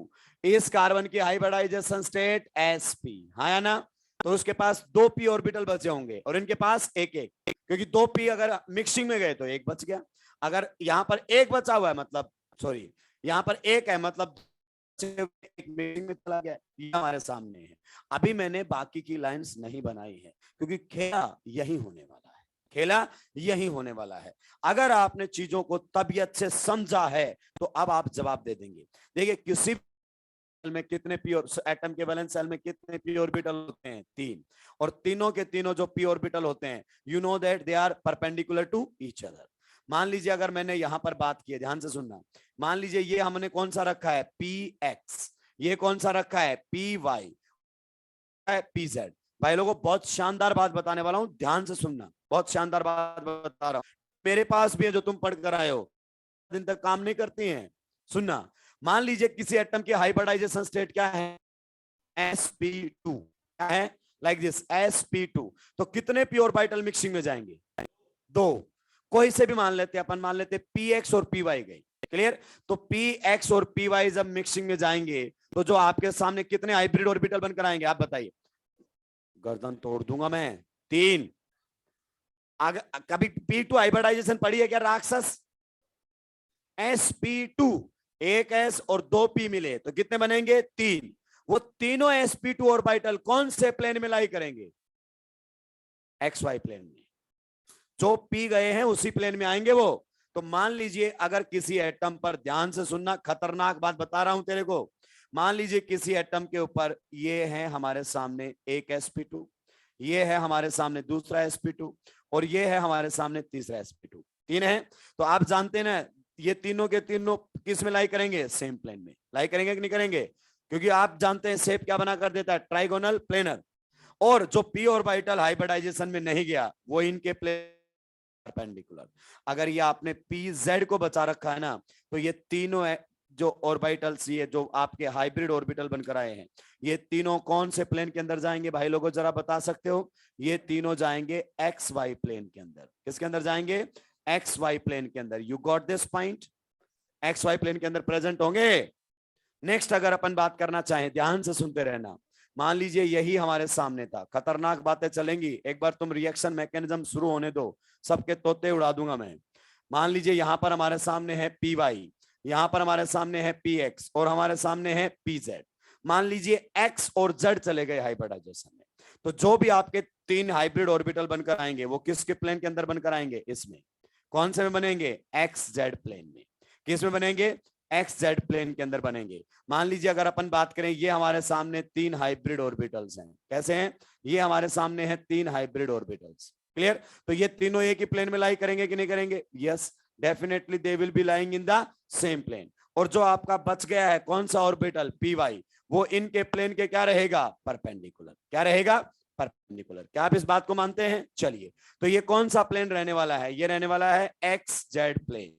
इस कार्बन की हाइब्रिडाइजेशन स्टेट sp, हाँ या ना? तो उसके पास 2 p ऑर्बिटल बचे होंगे और इनके पास एक एक, क्योंकि 2 p अगर मिक्सिंग में गए तो एक बच गया। अगर यहां पर एक बचा हुआ है मतलब, सॉरी, यहां पर एक है मतलब एक मिक्सिंग में चला गया। ये हमारे सामने है। अभी मैंने बाकी की लाइंस नहीं बनाई है क्योंकि खेला यही होने वाला है, खेला यही होने वाला है। अगर आपने चीजों को तबीयत से समझा है तो अब आप जवाब दे देंगे। देखिए, किसी में कितने पी एटम के वैलेंस सेल में कितने पी ऑर्बिटल होते हैं? 3। और तीनों के तीनों जो पी ऑर्बिटल होते हैं, you know that they are perpendicular to each other. मान लीजिए अगर मैंने यहां पर बात की है, ध्यान से सुनना। मान लीजिए ये हमने कौन सा रखा है? P x. ये कौन सा रखा है? P y, p z. भाई लोगों, बहुत शानदार बात बताने वाला हूं, ध्यान से सुनना, बहुत शानदार बात बता रहा हूं। मेरे पास भी है जो तुम पढ़ कर आए हो, दिन तक काम नहीं करती हैं। सुनना, मान लीजिए किसी एटम की हाइब्रिडाइजेशन स्टेट क्या है, sp2, क्या है, लाइक दिस sp2। तो कितने पी ऑर्बिटल मिक्सिंग में जाएंगे, दो। कोई से भी मान लेते हैं अपन, मान लेते हैं px और py गई, क्लियर। तो px और py जब मिक्सिंग में जाएंगे तो जो आपके सामने कितने हाइब्रिड ऑर्बिटल बनकर आएंगे, आप बताइए। गर्दन तोड़ दूंगा मैं, तीन। कभी p2 हाइब्रिडाइजेशन पढ़ी है क्या राक्षस, sp2, एक s और दो p मिले तो कितने बनेंगे, तीन। वो तीनों sp2 ऑर्बिटल कौन से प्लेन में लाई करेंगे, xy प्लेन में। जो पी गए हैं उसी प्लेन में आएंगे वो। तो मान लीजिए अगर किसी एटम पर, ध्यान से सुनना, खतरनाक बात बता रहा हूं तेरे को। मान लीजिए किसी एटम के ऊपर ये है हमारे सामने एक sp2, ये है हमारे सामने दूसरा sp2, और ये है हमारे सामने तीसरा sp2, तीन है। तो आप जानते हैं ना, ये तीनों के तीनों किस में लाई करेंगे, सेम प्लेन में लाई करेंगे कि नहीं करेंगे, क्योंकि आप जानते हैं शेप क्या बना कर देता है, ट्राइगोनल प्लेनर। और जो पी ऑर्बिटल हाइब्रिडाइजेशन में नहीं गया वो इनके प्लेन परपेंडिकुलर। अगर ये आपने पी जेड को बचा रखा है ना, तो ये तीनों जो ऑर्बिटल्स, ये जो आपके हाइब्रिड ऑर्बिटल बनकर आए हैं, ये तीनों कौन से प्लेन के अंदर जाएंगे भाई लोगों, जरा बता सकते हो। ये तीनों जाएंगे एक्स वाई प्लेन के अंदर। किसके अंदर जाएंगे, एक्स वाई प्लेन के अंदर। You got this point, x y plane के अंदर प्रेजेंट होंगे। नेक्स्ट अगर अपन बात करना चाहें, ध्यान से सुनते रहना। मान लीजिए यही हमारे सामने था, खतरनाक बातें चलेंगी, एक बार तुम रिएक्शन मैकेनिज्म शुरू होने दो, सबके तोते उड़ा दूंगा मैं। मान लीजिए यहां पर हमारे सामने है पी वाई, यहां पर हमारे सामने है पी एक्स, और हमारे सामने है पी जेड। मान लीजिए एक्स और जेड चले गए हाइब्रिडाइजेशन में, तो जो भी आपके तीन हाइब्रिड ऑर्बिटल बनकर आएंगे वो किसके प्लेन के अंदर बनकर आएंगे, इसमें। कौन से में बनेंगे, एक्स जेड प्लेन में। किस में बनेंगे, एक्स जेड प्लेन के अंदर बनेंगे। मान लीजिए अगर अपन बात करें, ये हमारे सामने तीन हाइब्रिड ऑर्बिटल्स हैं, कैसे हैं, ये हमारे सामने है तीन हाइब्रिड ऑर्बिटल्स, क्लियर। तो ये तीनों एक ही प्लेन में लाई करेंगे कि नहीं करेंगे, yes, definitely they will be lying in the same plane. और जो आपका बच गया है कौन सा ऑर्बिटल, पी वाई, वो इनके प्लेन के क्या रहेगा, परपेंडिकुलर। क्या रहेगा, परपेंडिकुलर। क्या आप इस बात को मानते हैं, चलिए। तो ये कौन सा प्लेन रहने वाला है, ये रहने वाला है एक्स जेड प्लेन।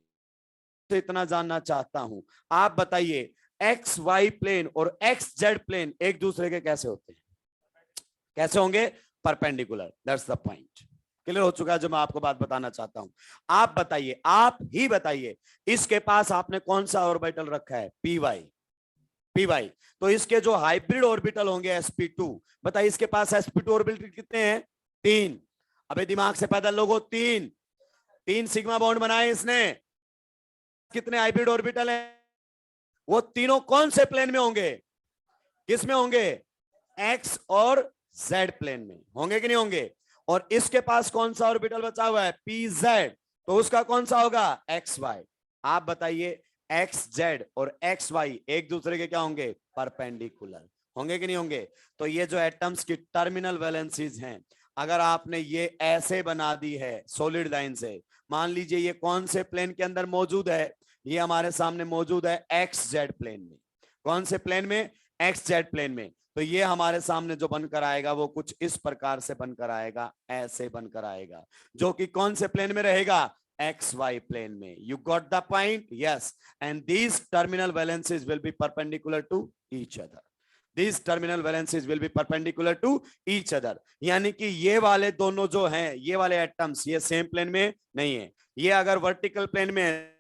तो इतना जानना चाहता हूं, आप बताइए, एक्स वाई प्लेन और एक्स जेड प्लेन एक दूसरे के कैसे होते हैं, कैसे होंगे, perpendicular. That's the point. Clear हो चुका है जो मैं आपको बात बताना चाहता हूं। आप बताइए, आप ही बताइए, इसके पास आपने कौन सा ऑर्बिटल रखा है, पी वाई, पी वाई। तो इसके जो हाइब्रिड ऑर्बिटल होंगे sp2, बताइए इसके पास sp2 ऑर्बिटल कितने हैं, तीन। अबे दिमाग से पैदल लोगों, तीन, तीन सिग्मा बॉन्ड बनाए इसने। कितने हाइब्रिड ऑर्बिटल हैं, वो तीनों कौन से प्लेन में होंगे, किस में होंगे, एक्स और जेड प्लेन में होंगे कि नहीं होंगे। और इसके पास कौन सा ऑर्बिटल बचा हुआ है, पी जेड, तो उसका कौन सा होगा, एक्स वाई। आप बताइए, एक्स जेड और एक्स वाई एक दूसरे के क्या होंगे, परपेंडिकुलर होंगे कि नहीं होंगे। तो ये जो एटम्स की टर्मिनल वैलेंसीज हैं, अगर आपने ये ऐसे बना दी है सॉलिड लाइन से, मान लीजिए ये कौन से प्लेन के अंदर मौजूद है, ये हमारे सामने मौजूद है एक्स जेड प्लेन में। कौन से प्लेन में, एक्स जेड प्लेन में। तो ये हमारे सामने जो बनकर आएगा वो कुछ इस प्रकार से बनकर आएगा, ऐसे बनकर आएगा, जो कि कौन से प्लेन में रहेगा, एक्स वाई प्लेन में। You got the point, yes. And these terminal valencies will be perpendicular to each other, these terminal valencies will be perpendicular to each other। यानी कि ये वाले दोनों जो हैं, ये वाले एटम्स, ये सेम प्लेन में नहीं है। ये अगर वर्टिकल प्लेन में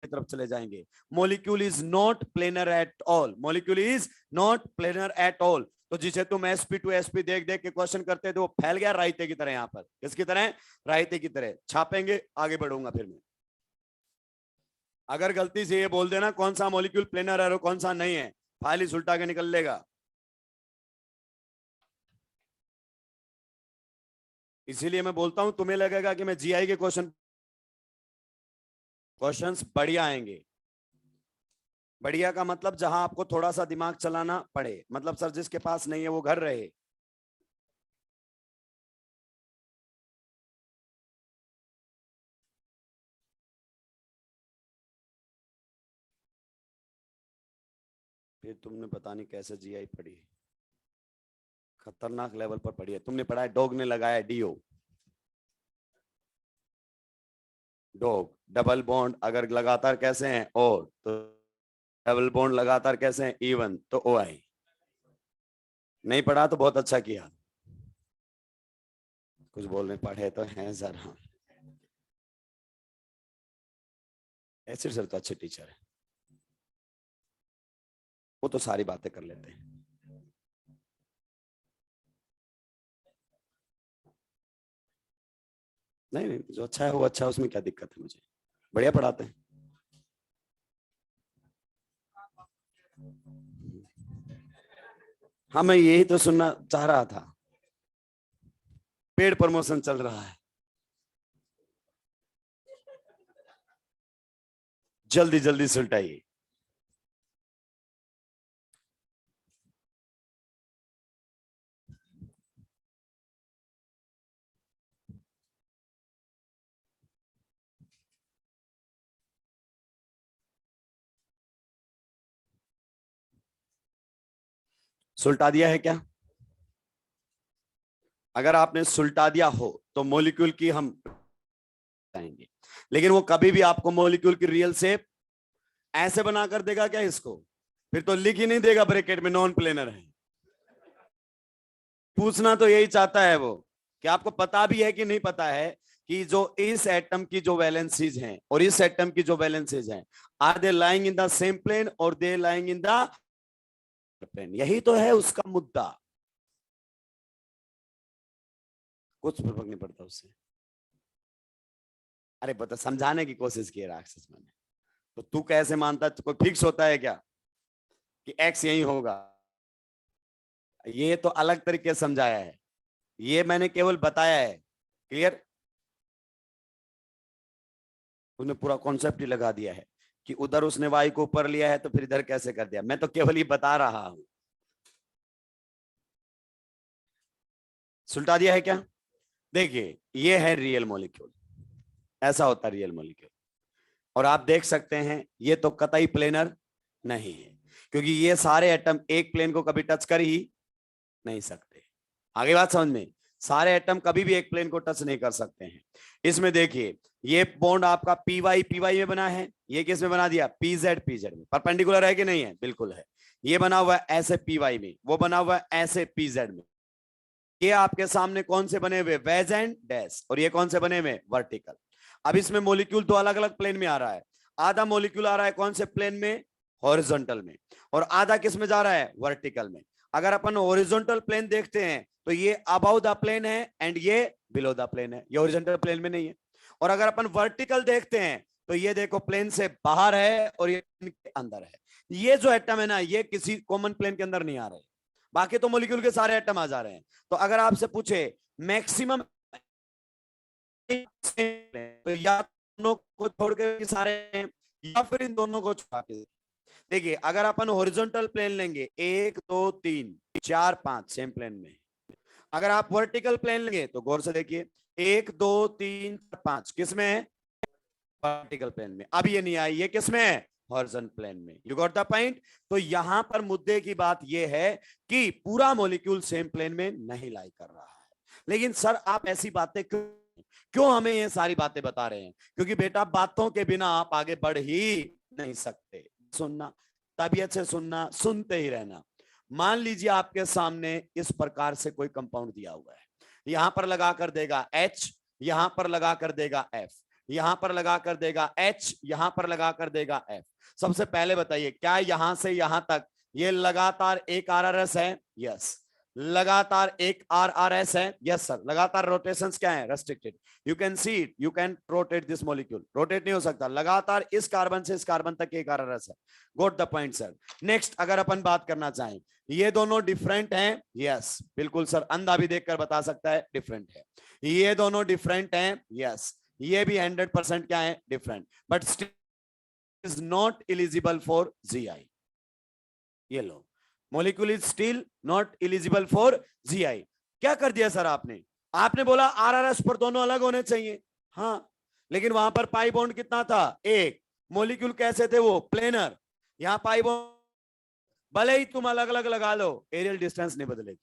तरफ चले जाएंगे, molecule is not planar at all, molecule is not planar at all. तो जिसे तुम sp2 sp देख देख के क्वेश्चन करते थे, वो फैल गया रायते की तरह, यहां पर किसकी तरह, रायते की तरह छापेंगे। आगे बढ़ूंगा फिर मैं, अगर गलती से ये बोल देना कौन सा मॉलिक्यूल प्लेनर है और कौन सा नहीं है, फाइल ही उल्टा के निकल लेगा। इसीलिए मैं बोलता हूं, तुम्हें लगेगा कि मैं जीआई के क्वेश्चंस बढ़िया आएंगे। बढ़िया का मतलब जहां आपको थोड़ा सा दिमाग चलाना पड़े, मतलब सर जिसके पास नहीं है वो घर रहे। फिर तुमने पता नहीं कैसे जीआई पढ़ी, खतरनाक लेवल पर पढ़ी है तुमने। पढ़ा है डॉग ने लगाया डीओ, डॉग। डबल बॉन्ड अगर लगातार कैसे हैं और, तो डबल बॉन्ड लगातार कैसे हैं इवन, तो ओ आई। नहीं पढ़ा तो बहुत अच्छा किया, कुछ बोलने पढ़े तो हैं सर। हाँ एसिड सर तो अच्छे टीचर है, वो तो सारी बातें कर लेते हैं। नहीं नहीं, जो अच्छा है वो अच्छा है, उसमें क्या दिक्कत है मुझे, बढ़िया पढ़ाते हैं। हाँ मैं यही तो सुनना चाह रहा था, पेड प्रमोशन चल रहा है, जल्दी जल्दी सुलटाइए। सुलटा दिया है क्या? अगर आपने सुलटा दिया हो तो मॉलिक्यूल की हम आएंगे, लेकिन वो कभी भी आपको मॉलिक्यूल की रियल शेप ऐसे बना कर देगा क्या इसको? फिर तो लिख ही नहीं देगा ब्रैकेट में नॉन प्लेनर है। पूछना तो यही चाहता है वो, कि आपको पता भी है कि नहीं पता है कि जो इस एटम की जो वैलेंसीज हैं और इस एटम की जो वैलेंसीज हैं, are they lying in the same plane और they lying in the plane? यही तो है उसका मुद्दा, कुछ फर्क नहीं पड़ता उससे। अरे बता, समझाने की कोशिश की राक्षस मैंने, तो तू कैसे मानता? कोई फिक्स होता है क्या कि एक्स यही होगा? ये तो अलग तरीके से समझाया है, ये मैंने केवल बताया है। क्लियर? उसने पूरा कॉन्सेप्ट ही लगा दिया है कि उधर उसने वाई को ऊपर लिया है तो फिर इधर कैसे कर दिया। मैं तो केवल ये बता रहा हूं। सुलटा दिया है क्या? देखिए ये है रियल मॉलिक्यूल, ऐसा होता है रियल मॉलिक्यूल। और आप देख सकते हैं ये तो कतई प्लेनर नहीं है, क्योंकि ये सारे एटम एक प्लेन को कभी टच कर ही नहीं सकते। आगे बात समझ में? सारे एटम कभी भी एक प्लेन को टच नहीं कर सकते हैं। इसमें देखिए ये बॉन्ड आपका पी वाई में बना है, ये किस में बना दिया? पीजेड में। परपेंडिकुलर है कि नहीं है? बिल्कुल है। ये बना हुआ है ऐसे पी वाई में, वो बना हुआ है ऐसे पीजेड में। ये आपके सामने कौन से बने हुए? Wedge and dash. और ये कौन से बने हुए? वर्टिकल। अब इसमें मोलिक्यूल तो अलग अलग प्लेन में आ रहा है। आधा मोलिक्यूल आ रहा है कौन से प्लेन में? हॉरिजॉन्टल में। और आधा किस में जा रहा है? वर्टिकल में। अगर अपन हॉरिजॉन्टल प्लेन देखते हैं तो ये अबाउ द प्लेन है एंड ये बिलो द प्लेन है, ये हॉरिजॉन्टल प्लेन में नहीं है। और अगर अपन वर्टिकल देखते हैं तो ये देखो प्लेन से बाहर है और ये अंदर है। ये जो एटम है ना, ये किसी कॉमन प्लेन के अंदर नहीं आ रहे, बाकी तो मॉलिक्यूल के सारे एटम आ जा रहे हैं। तो अगर आपसे पूछे मैक्सिमम, तो या दोनों को छोड़ के सारे हैं, या फिर इन दोनों को छुपा के। देखिए अगर अपन हॉरिजॉन्टल प्लेन लेंगे, 1 2 3 4 5 सेम प्लेन में। अगर आप वर्टिकल प्लेन लेंगे तो गौर से देखिए, 1 2 3 4 5 किस में है? वर्टिकल प्लेन में। अब ये नहीं आई, ये किस में है? हॉरिजॉन्टल प्लेन में। You got the point? तो यहां पर मुद्दे की बात यह है कि पूरा मॉलिक्यूल सेम प्लेन में नहीं लाई कर रहा है। लेकिन सर आप ऐसी बातें क्यों क्यों हमें ये सारी बातें बता रहे हैं? क्योंकि बेटा बातों के बिना आप आगे बढ़ ही नहीं सकते। सुनना, तबीयत से सुनना, सुनते ही रहना। मान लीजिए आपके सामने इस प्रकार से कोई कंपाउंड दिया हुआ है, यहां पर लगा कर देगा H, यहां पर लगा कर देगा F, यहां पर लगा कर देगा H, यहां पर लगा कर देगा F। सबसे पहले बताइए क्या यहां से यहां तक ये लगातार एक RRS है? यस। लगातार एक RRS है? Yes sir. लगातार रोटेशंस क्या है? Restricted. You can see it, you can rotate this molecule, rotate नहीं हो सकता। लगातार इस कार्बन से इस कार्बन तक एक RRS है। गोट द पॉइंट सर। नेक्स्ट अगर अपन बात करना चाहें, ये दोनों डिफरेंट हैं? यस बिल्कुल सर, अंधा भी देखकर बता सकता है डिफरेंट है। ये दोनों डिफरेंट हैं? यस। ये भी 100% क्या है? Different, but still is not eligible for GI। ये लो, molecule is still not eligible for GI। क्या कर दिया सर आपने? आपने बोला RRS पर दोनों अलग होने चाहिए। हाँ, लेकिन वहां पर पाई बॉन्ड कितना था? एक। मॉलिक्यूल कैसे थे? वो प्लेनर। यहां पाई बॉन्ड भले ही तुम अलग अलग लगा लो, एरियल डिस्टेंस नहीं बदलेगी,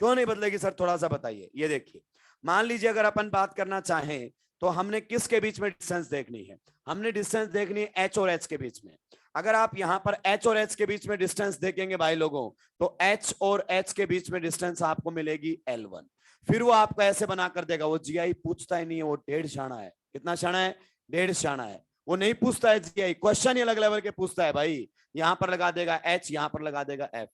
क्यों नहीं बदलेगी सर, थोड़ा सा बताइए। ये देखिए, मान लीजिए अगर अपन बात करना चाहें तो हमने किसके बीच में डिस्टेंस देखनी है, हमने डिस्टेंस देखनी है एच और एच के बीच में। अगर आप यहां पर एच और एच के बीच में डिस्टेंस देखेंगे भाई लोगों, तो एच और एच के बीच में डिस्टेंस आपको मिलेगी L1। फिर वो आपको ऐसे बना कर देगा, वो जीआई पूछता ही नहीं है, वो 1.5 शाना है। कितना शाना है? 1.5 शाना है। वो नहीं पूछता है जीआई, क्वेश्चन ही अलग लेवल के पूछता है भाई। यहां पर लगा देगा एच, यहां पर लगा देगा एफ।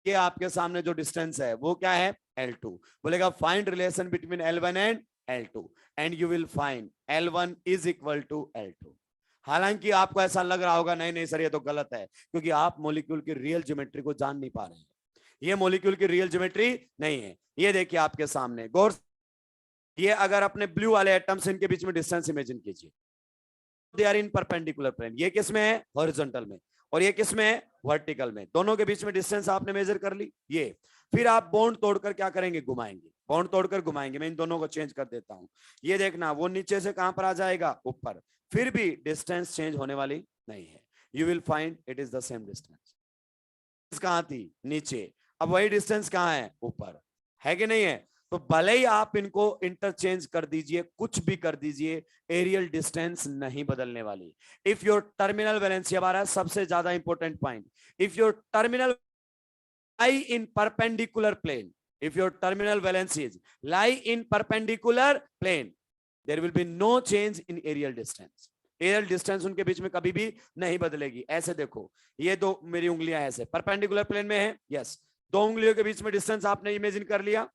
ये आपके सामने जो डिस्टेंस है वो क्या है? L2। बोलेगा find relation between L1 and L2 and you will find L1 is equal to L2। हालांकि आपको ऐसा लग रहा होगा नहीं नहीं सर ये तो गलत है, क्योंकि आप मॉलिक्यूल की रियल ज्योमेट्री को जान नहीं पा रहे हैं। ये मॉलिक्यूल की रियल ज्योमेट्री नहीं है। ये देखिए आपके सामने गौर, ये अगर अपने ब्लू वाले एटम्स इनके बीच में डिस्टेंस इमेजिन कीजिए, they are in perpendicular plane. ये किस में है? हॉरिजॉन्टल में। और ये किस में है? वर्टिकल में। दोनों के बीच में डिस्टेंस आपने मेजर कर ली। ये फिर आप बॉन्ड तोड़कर क्या करेंगे? घुमाएंगे। बॉन्ड तोड़कर घुमाएंगे। मैं इन दोनों को चेंज कर देता हूं। ये देखना, वो नीचे से कहां पर आ जाएगा? ऊपर। फिर भी डिस्टेंस चेंज होने वाली नहीं है। You will find it is the same distance. कहां थी? नीचे। अब वही डिस्टेंस कहां है? ऊपर। है कि नहीं है? तो भले ही आप इनको इंटरचेंज कर दीजिए, कुछ भी कर दीजिए, एरियल डिस्टेंस नहीं बदलने वाली। इफ योर टर्मिनल वैलेंसी, हमारा सबसे ज्यादा important point, if your terminal lie in perpendicular plane, if your terminal valencies lie in perpendicular plane, there will be no change in aerial distance। Aerial distance उनके बीच में कभी भी नहीं बदलेगी। ऐसे देखो, ये दो मेरी उंगलियां ऐसे परपेंडिकुलर प्लेन में है, यस। दो उंगलियों के बीच में डिस्टेंस आपने इमेजिन कर लिया।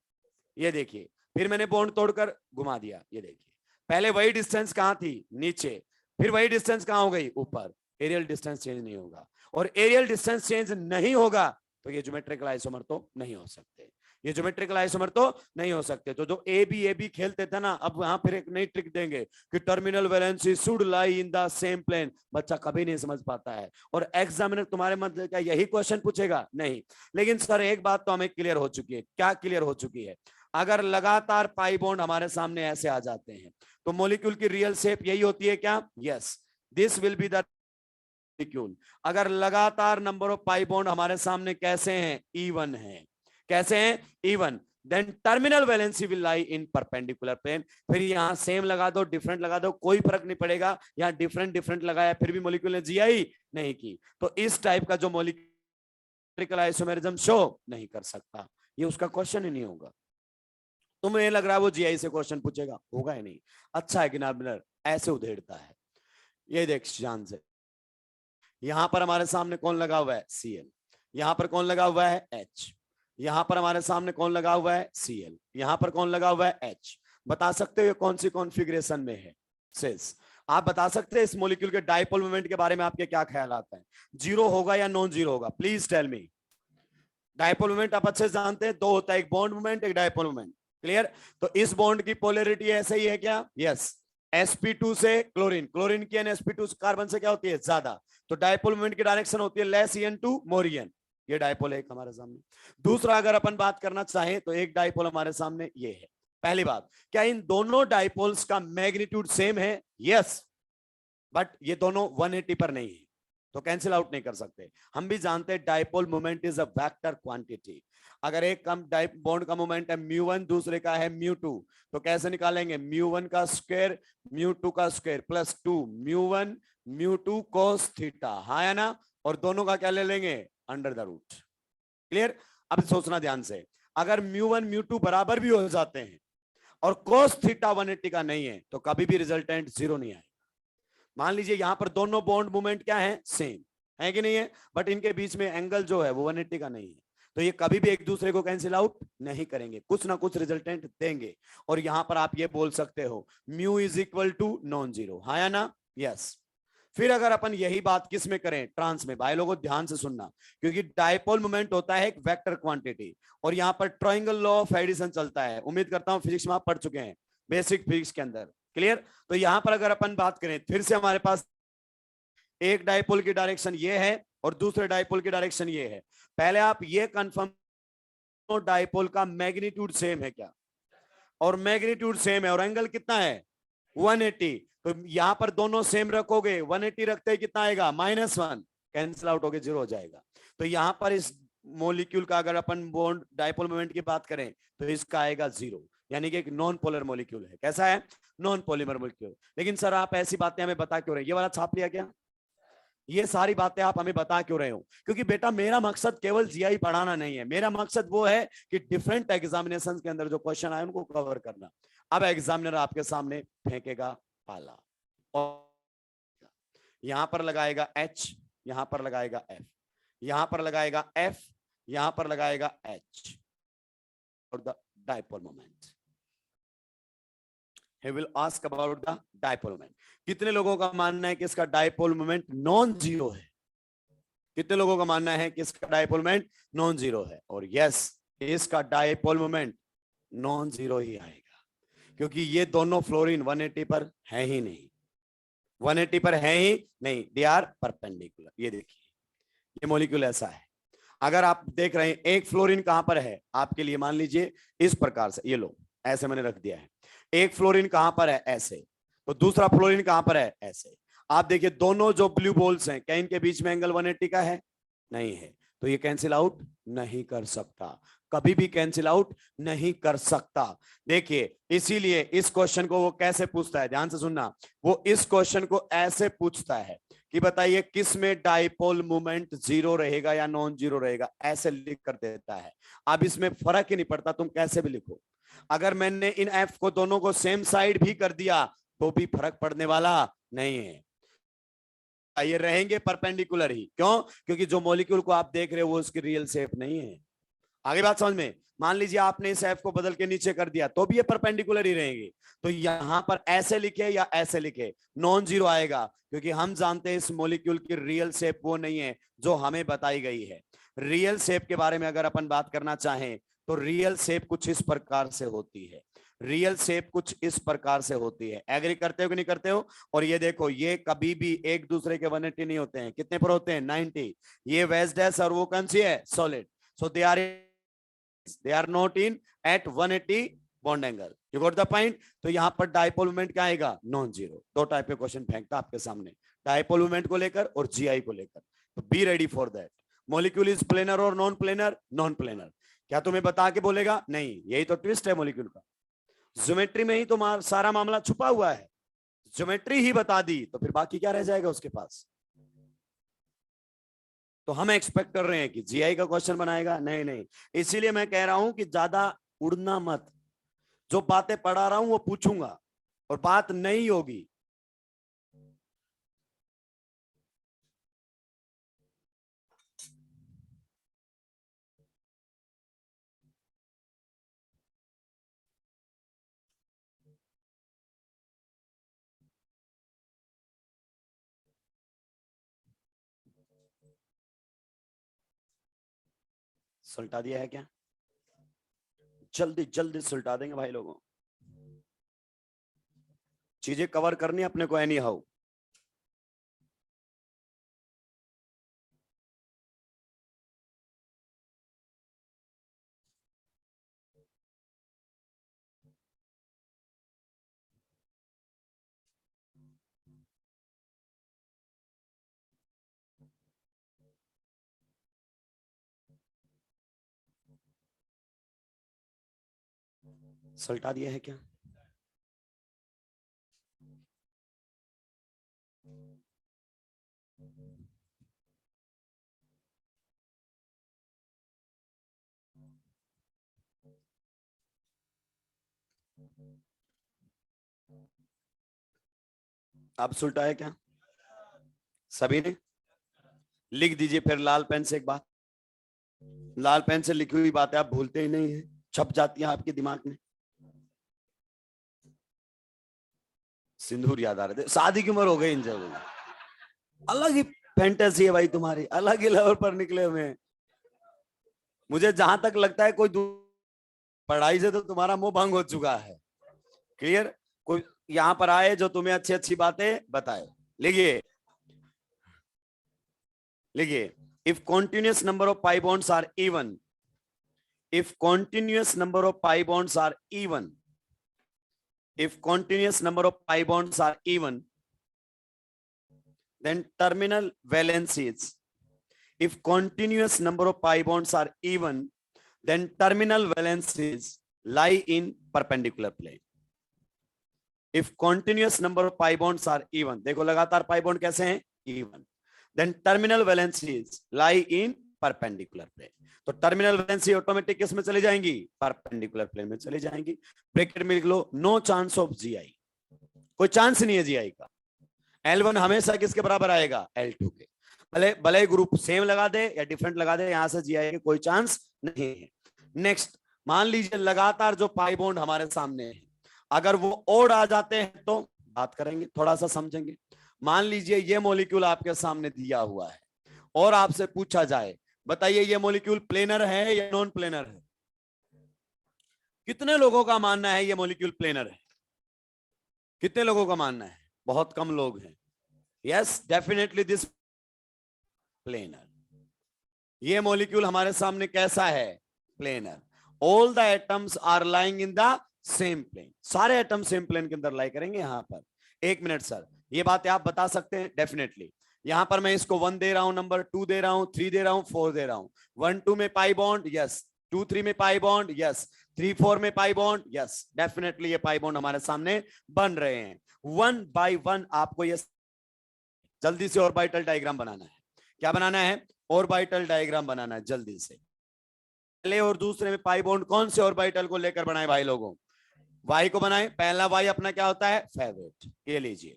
ये देखिए, फिर मैंने बॉन्ड तोड़कर घुमा दिया। ये देखिए, पहले वही डिस्टेंस कहां थी? नीचे। फिर वही डिस्टेंस कहां हो गई? ऊपर। एरियल डिस्टेंस चेंज नहीं होगा। और एरियल डिस्टेंस चेंज नहीं होगा तो ये ज्योमेट्रिकल आइसोमर तो नहीं हो सकते। ये ज्योमेट्रिकल आइसोमर तो नहीं हो सकते। तो जो ए बी खेलते थे ना, अब वहां फिर एक नई ट्रिक देंगे कि terminal valency should lie in the same plane. बच्चा कभी नहीं समझ पाता है, और एग्जामिनर तुम्हारे मत क्या यही क्वेश्चन पूछेगा? नहीं। लेकिन सर एक बात तो हमें क्लियर हो चुकी है। क्या क्लियर हो चुकी है? अगर लगातार पाई बॉन्ड हमारे सामने ऐसे आ जाते हैं तो मॉलिक्यूल की रियल शेप यही होती है क्या? Yes, this will be the molecule. अगर लगातार नंबर ऑफ पाई बॉन्ड हमारे सामने कैसे हैं? इवन है। कैसे हैं? Even. Then terminal valency will lie in perpendicular plane. फिर यहां सेम लगा दो, डिफरेंट लगा दो, कोई फर्क नहीं पड़ेगा। यहां डिफरेंट डिफरेंट लगाया फिर भी मॉलिक्यूल ने जीआई नहीं की। तो इस टाइप का जो मॉलिक्यूलर आइसोमेरिज्म शो नहीं कर सकता, ये उसका क्वेश्चन ही नहीं होगा। तुम्हें लग रहा है वो जीआई से क्वेश्चन पूछेगा? होगा ही नहीं। अच्छा है कि नार्मलर ऐसे उधेड़ता है। ये देख ध्यान से, यहां पर हमारे सामने कौन लगा हुआ है? Cl। यहां पर कौन लगा हुआ है? H। यहां पर हमारे सामने कौन लगा हुआ है? Cl। यहां पर कौन लगा हुआ है? H। बता सकते हो ये कौन सी कॉन्फ़िगरेशन में है? सिस। आप बता सकते हैं इस मॉलिक्यूल के डाइपोल मोमेंट के बारे में आपके क्या ख्याल आता है? जीरो होगा या नॉन जीरो होगा? Please tell me. Dipole moment आप अच्छे से जानते हैं, दो होता है, एक बॉन्ड मोमेंट, एक डाइपोल मोमेंट। क्लियर? तो इस बॉन्ड की पोलैरिटी ऐसे ही है क्या? यस। sp2 से क्लोरीन, क्लोरीन की sp2 कार्बन से क्या होती है? ज्यादा। तो डाइपोल मोमेंट की डायरेक्शन होती है लेस En2 मोर En। ये डाइपोल है एक हमारे सामने। दूसरा अगर अपन बात करना चाहें तो एक डाइपोल हमारे सामने ये है। पहली बात, क्या इन दोनों डाइपोल्स का मैग्नीट्यूड सेम है? यस, बट ये दोनों 180 पर नहीं है, तो कैंसिल आउट नहीं कर सकते। हम भी जानते हैं dipole moment is a vector quantity. अगर एक कम बॉन्ड का मोमेंट है μ1, दूसरे का है μ2, तो कैसे निकालेंगे? μ1 का स्क्वायर μ2 का स्क्वायर प्लस 2 μ1 μ2 cos थीटा। हाँ या ना? और दोनों का क्या ले लेंगे? Under the root. क्लियर? अब सोचना ध्यान से, अगर μ1 μ2 बराबर भी हो जाते हैं और cos थीटा 180 का नहीं है तो कभी भी रिजल्टेंट जीरो नहीं आएगा। मान लीजिए यहां पर दोनों बॉन्ड मूवमेंट क्या है? सेम है कि नहीं है? बट इनके बीच में एंगल जो है वो 180 का नहीं है, तो ये कभी भी एक दूसरे को कैंसिल आउट नहीं करेंगे, कुछ ना कुछ रिजल्टेंट देंगे। और यहां पर आप ये बोल सकते हो mu is equal to non zero. हाँ या ना? यस। फिर अगर अपन यही बात किस में करें? ट्रांस में। भाई लोगों ध्यान से सुनना, क्योंकि डायपोल मोमेंट होता है एक वेक्टर क्वांटिटी, और यहां पर ट्रायंगल लॉ ऑफ एडिशन चलता है। उम्मीद करता हूं फिजिक्स में आप पढ़ चुके हैं, बेसिक फिजिक्स के अंदर। क्लियर? तो यहां पर अगर अपन बात करें, फिर से हमारे पास एक डायपोल की डायरेक्शन ये है और दूसरे डायपोल की डायरेक्शन ये है। पहले आप ये कंफर्म, डायपोल का मैग्नीट्यूड सेम है क्या? और मैग्नीट्यूड सेम है और एंगल कितना है? 180। तो यहां पर दोनों सेम रखोगे, 180 रखते ही कितना आएगा? -1। कैंसिल आउट होके जीरो हो जाएगा। तो यहां पर इस मोलिक्यूल का अगर अपन बॉन्ड डायपोल मोमेंट की बात करें तो इसका आएगा 0, यानी कि एक नॉन पोलर मोलिक्यूल है। कैसा है? Non polymer molecule. लेकिन सर आप ऐसी बातें हमें बता क्यों रहे हैं? ये वाला छाप लिया क्या? ये सारी बातें आप हमें बता क्यों रहे हो? क्योंकि बेटा मेरा मकसद केवल जीआई पढ़ाना नहीं है, मेरा मकसद वो है कि डिफरेंट एग्जामिनेशन के अंदर जो क्वेश्चन आए उनको कवर करना। अब एग्जामिनर आपके सामने फेंकेगा पाला और यहां पर लगाएगा H, यहां पर लगाएगा F, यहां पर लगाएगा F, यहां पर लगाएगा H और the dipole moment. He will ask about the dipole moment. कितने लोगों का मानना है कि इसका डायपोल मोमेंट नॉन जीरो है? कितने लोगों का मानना है कि इसका डायपोल मोमेंट नॉन जीरो है? और यस, इसका डायपोल मोमेंट नॉन जीरो ही आएगा, क्योंकि ये दोनों फ्लोरीन 180 पर है ही नहीं, 180 पर है ही नहीं, दे आर परपेंडिकुलर। ये देखिए, ये मॉलिक्यूल ऐसा है। अगर आप देख रहे हैं एक फ्लोरीन कहां पर है आपके लिए, मान लीजिए इस प्रकार से, ये लो ऐसे मैंने रख दिया है, एक फ्लोरीन कहां पर है ऐसे, तो दूसरा फ्लोरीन कहां पर है ऐसे। आप देखिए दोनों जो ब्लू बॉल्स हैं, क्या इनके बीच में एंगल 180 का है? नहीं है, तो ये कैंसिल आउट नहीं कर सकता, कभी भी कैंसिल आउट नहीं कर सकता। देखिए इसीलिए इस क्वेश्चन को वो कैसे पूछता है, ध्यान से सुनना, वो इस क्वेश्चन को ऐसे पूछता है कि बताइए किस में डायपोल मोमेंट जीरो रहेगा या नॉन जीरो रहेगा, ऐसे लिख कर देता है। अब इसमें फर्क ही नहीं पड़ता तुम कैसे भी लिखो, अगर मैंने इन एफ को दोनों को सेम साइड भी कर दिया तो भी फर्क पड़ने वाला नहीं है, ये रहेंगे परपेंडिकुलर ही। क्यों? क्योंकि जो मॉलिक्यूल को आप देख रहे हो वो उसकी रियल शेप नहीं है। आगे बात समझ में? मान लीजिए आपने इस एफ को बदल के नीचे कर दिया तो भी ये परपेंडिकुलर ही रहेंगे। तो यहां पर ऐसे लिखे या ऐसे लिखे नॉन जीरो आएगा, क्योंकि हम जानते हैं इस मॉलिक्यूल की रियल शेप वो नहीं है जो हमें बताई गई है। रियल शेप के बारे में अगर अपन बात करना चाहें तो रियल शेप कुछ इस प्रकार से होती है, रियल शेप कुछ इस प्रकार से होती है। एग्री करते हो कि नहीं करते हो? और ये देखो, ये कभी भी एक दूसरे के 180 नहीं होते हैं, कितने पर होते हैं? 90। ये वेस्ट है और वो कौन सी है? Solid. So they are not in at 180 bond angle. You got the point? तो यहां पर डायपोल मोमेंट क्या आएगा? Non zero. दो टाइप के क्वेश्चन फेंकता आपके सामने, डायपोल मोमेंट को लेकर और जीआई को लेकर, तो be ready for that. Molecule is planar और नॉन प्लेनर? Non planar. क्या तुम्हें बता के बोलेगा? नहीं, यही तो ट्विस्ट है मॉलिक्यूल का। ज्योमेट्री में ही तो सारा मामला छुपा हुआ है, ज्योमेट्री ही बता दी तो फिर बाकी क्या रह जाएगा उसके पास? तो हम एक्सपेक्ट कर रहे हैं कि जीआई का क्वेश्चन बनाएगा? नहीं नहीं, इसीलिए मैं कह रहा हूं कि ज्यादा उड़ना मत, जो बातें पढ़ा रहा हूं वो पूछूंगा और बात नहीं होगी। सुलटा दिया है क्या? जल्दी जल्दी सुलटा देंगे भाई लोगों, चीजें कवर करनी अपने को एनी हाउ। सुलटा दिया है क्या? अब सुलटा है क्या सभी ने? लिख दीजिए फिर लाल पेन से एक बात, लाल पेन से लिखी हुई बातें आप भूलते ही नहीं है, छप जाती है आपके दिमाग में। सिंदूर याद आ रहे थे, शादी की उम्र हो गई इन जगहों, अलग ही फैंटेसी है भाई तुम्हारी, अलग ही लेवल पर निकले हुए हैं। मुझे जहां तक लगता है कोई पढ़ाई से तो तुम्हारा मुंह भंग हो चुका है। क्लियर? कोई यहां पर आए जो तुम्हें अच्छी अच्छी बातें बताए। लिखिए लिखिए, if continuous number of pi bonds are even, if continuous number of pi bonds are even, if continuous number of pi bonds are even, then terminal valencies If continuous number of pi bonds are even, then terminal valencies lie in perpendicular plane. If continuous number of pi bonds are even, देखो लगातार pi bond कैसे हैं? Even. Then terminal valencies lie in perpendicular plane. तो terminal valency automatic किस में चली जाएंगी? Perpendicular plane में चली जाएंगी. ब्रैकेट में लिख लो नो चांस ऑफ जीआई, कोई चांस नहीं है जीआई का. L1 हमेशा किसके बराबर आएगा? L2 के. भले भले ग्रुप सेम लगा दे या डिफरेंट लगा दे, यहां से जीआई के कोई चांस नहीं है. नेक्स्ट, मान लीजिए लगातार जो पाई बॉन्ड हमारे सामने है, अगर वो ओड आ जाते हैं तो बात करेंगे, थोड़ा सा समझेंगे. मान लीजिए ये मॉलिक्यूल आपके सामने दिया हुआ है और आपसे पूछा जाए बताइए ये मॉलिक्यूल प्लेनर है या नॉन प्लेनर है? कितने लोगों का मानना है ये मॉलिक्यूल प्लेनर है? कितने लोगों का मानना है? बहुत कम लोग हैं. Yes, definitely this planar. ये मॉलिक्यूल हमारे सामने कैसा है? Planar. All the atoms are lying in the same plane. सारे एटम सेम प्लेन के अंदर लाई करेंगे. यहां पर एक मिनट सर, ये बात आप बता सकते हैं? डेफिनेटली. यहां पर मैं इसको 1 दे रहा हूं, नंबर 2 दे रहा हूं, 3 दे रहा हूं, 4 दे रहा हूं. 1 2 में पाई बॉन्ड, यस. 2 3 में पाई बॉन्ड, यस. 3 4 में पाई बॉन्ड, यस. डेफिनेटली ये पाई बॉन्ड हमारे सामने बन रहे हैं. 1 बाय 1 आपको ये जल्दी से ऑर्बिटल डायग्राम बनाना है. क्या बनाना है? ऑर्बिटल डायग्राम बनाना है जल्दी से. पहले और दूसरे में पाई बॉन्ड कौन से ऑर्बिटल को लेकर बनाए भाई लोगों? वाई को बनाए. पहला वाई अपना क्या होता है? फेवरेट. ये लीजिए,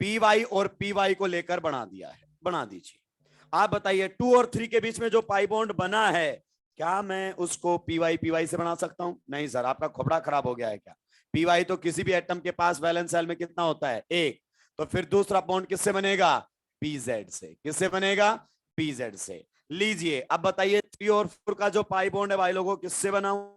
पी वाई और पी वाई को लेकर बना दिया है. बना दीजिए. आप बताइए 2 और 3 के बीच में जो पाई बॉन्ड बना है, क्या मैं उसको पी वाई से बना सकता हूं? नहीं सर, आपका खोपड़ा खराब हो गया है क्या? पी वाई तो किसी भी एटम के पास वैलेंस शेल में कितना होता है? 1. तो फिर दूसरा बॉन्ड किससे बनेगा? पीजेड से. किससे बनेगा? पीजेड से. लीजिए अब बताइए 3 और 4 का जो पाई बॉन्ड है भाई लोगों, किससे बनाऊं?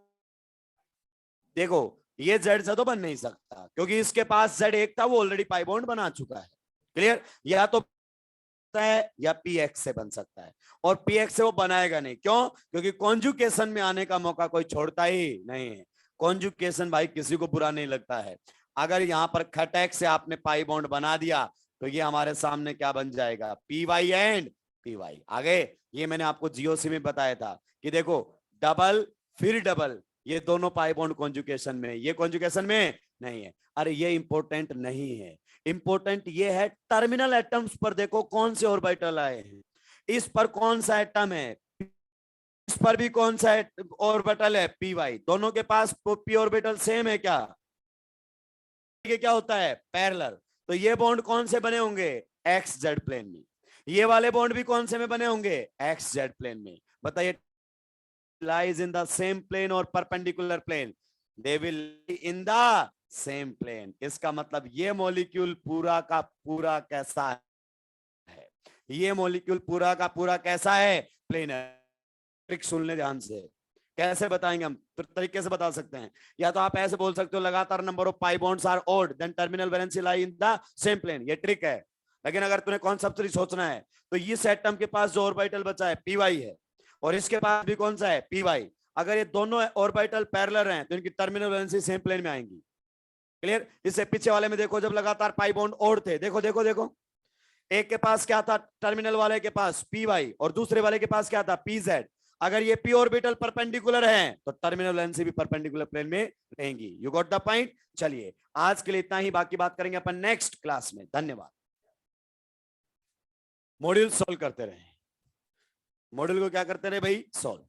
देखो ये जेड से तो बन नहीं सकता क्योंकि इसके पास जेड एक था, वो ऑलरेडी पाई बॉन्ड बना चुका है. क्लियर? या तो है या पीएक्स से बन सकता है, और पीएक्स से वो बनाएगा नहीं. क्यों? क्योंकि कॉन्जुकेशन में आने का मौका कोई छोड़ता ही नहीं है. कॉन्जुकेशन भाई किसी को बुरा नहीं लगता है. अगर यहां पर खटैक से आपने पाई बॉन्ड बना दिया तो ये हमारे सामने क्या बन जाएगा? P y and p y. आगे ये मैंने आपको जीओसी में बताया था कि देखो डबल फिर डबल, ये दोनों पाई बॉन्ड कॉन्जुकेशन में, ये कॉन्जुकेशन में नहीं है. अरे ये इंपॉर्टेंट नहीं है. इंपॉर्टेंट ये है टर्मिनल एटम्स पर देखो कौन से ऑर्बिटल आए हैं. इस पर कौन सा एटम है? इस पर भी कौन सा ऑर्बिटल है? P y. दोनों के पास पी ऑर्बिटल सेम है क्या? ये क्या होता है? पैरेलल. तो ये बॉन्ड कौन से बने होंगे? एक्स जेड प्लेन में. ये वाले बॉन्ड भी कौन से में बने होंगे? एक्स जेड प्लेन में. बताइए lies in the same plane or perpendicular plane? They will lie in the same plane. इसका मतलब ये मॉलिक्यूल पूरा का पूरा कैसा है? ये मॉलिक्यूल पूरा का पूरा कैसा है? प्लेनर. ट्रिक सुन ले ध्यान से. कैसे बताएंगे हम? तो तरीके से बता सकते हैं. या तो आप ऐसे बोल सकते हो लगातार number of pi bonds are odd then terminal valency lie in the same plane. ये ट्रिक है. लेकिन अगर तूने कॉन्सेप्चुअली सोचना है तो इस एटम के पास जो ऑर्बिटल बचा है पी वाई है, और इसके पास भी कौन सा है? P y. अगर ये दोनों ऑर्बिटल पैरेलल हैं तो इनकी टर्मिनल वैलेंसी सेम प्लेन में आएंगी. क्लियर? इससे पीछे वाले में देखो जब लगातार पाई बॉन्ड ओड थे, देखो देखो देखो, एक के पास क्या था? टर्मिनल वाले के पास पी वाई, और दूसरे वाले के पास क्या था? P Z. अगर ये पी ऑर्बिटल परपेंडिकुलर है तो टर्मिनल वैलेंसी भी परपेंडिकुलर प्लेन में रहेंगी. You got the point? चलिए आज के लिए इतना ही, बाकी बात करेंगे अपन नेक्स्ट क्लास में. धन्यवाद. मॉड्यूल सॉल्व करते रहे. मॉड्यूल को क्या करते रहे भाई? सॉल्व.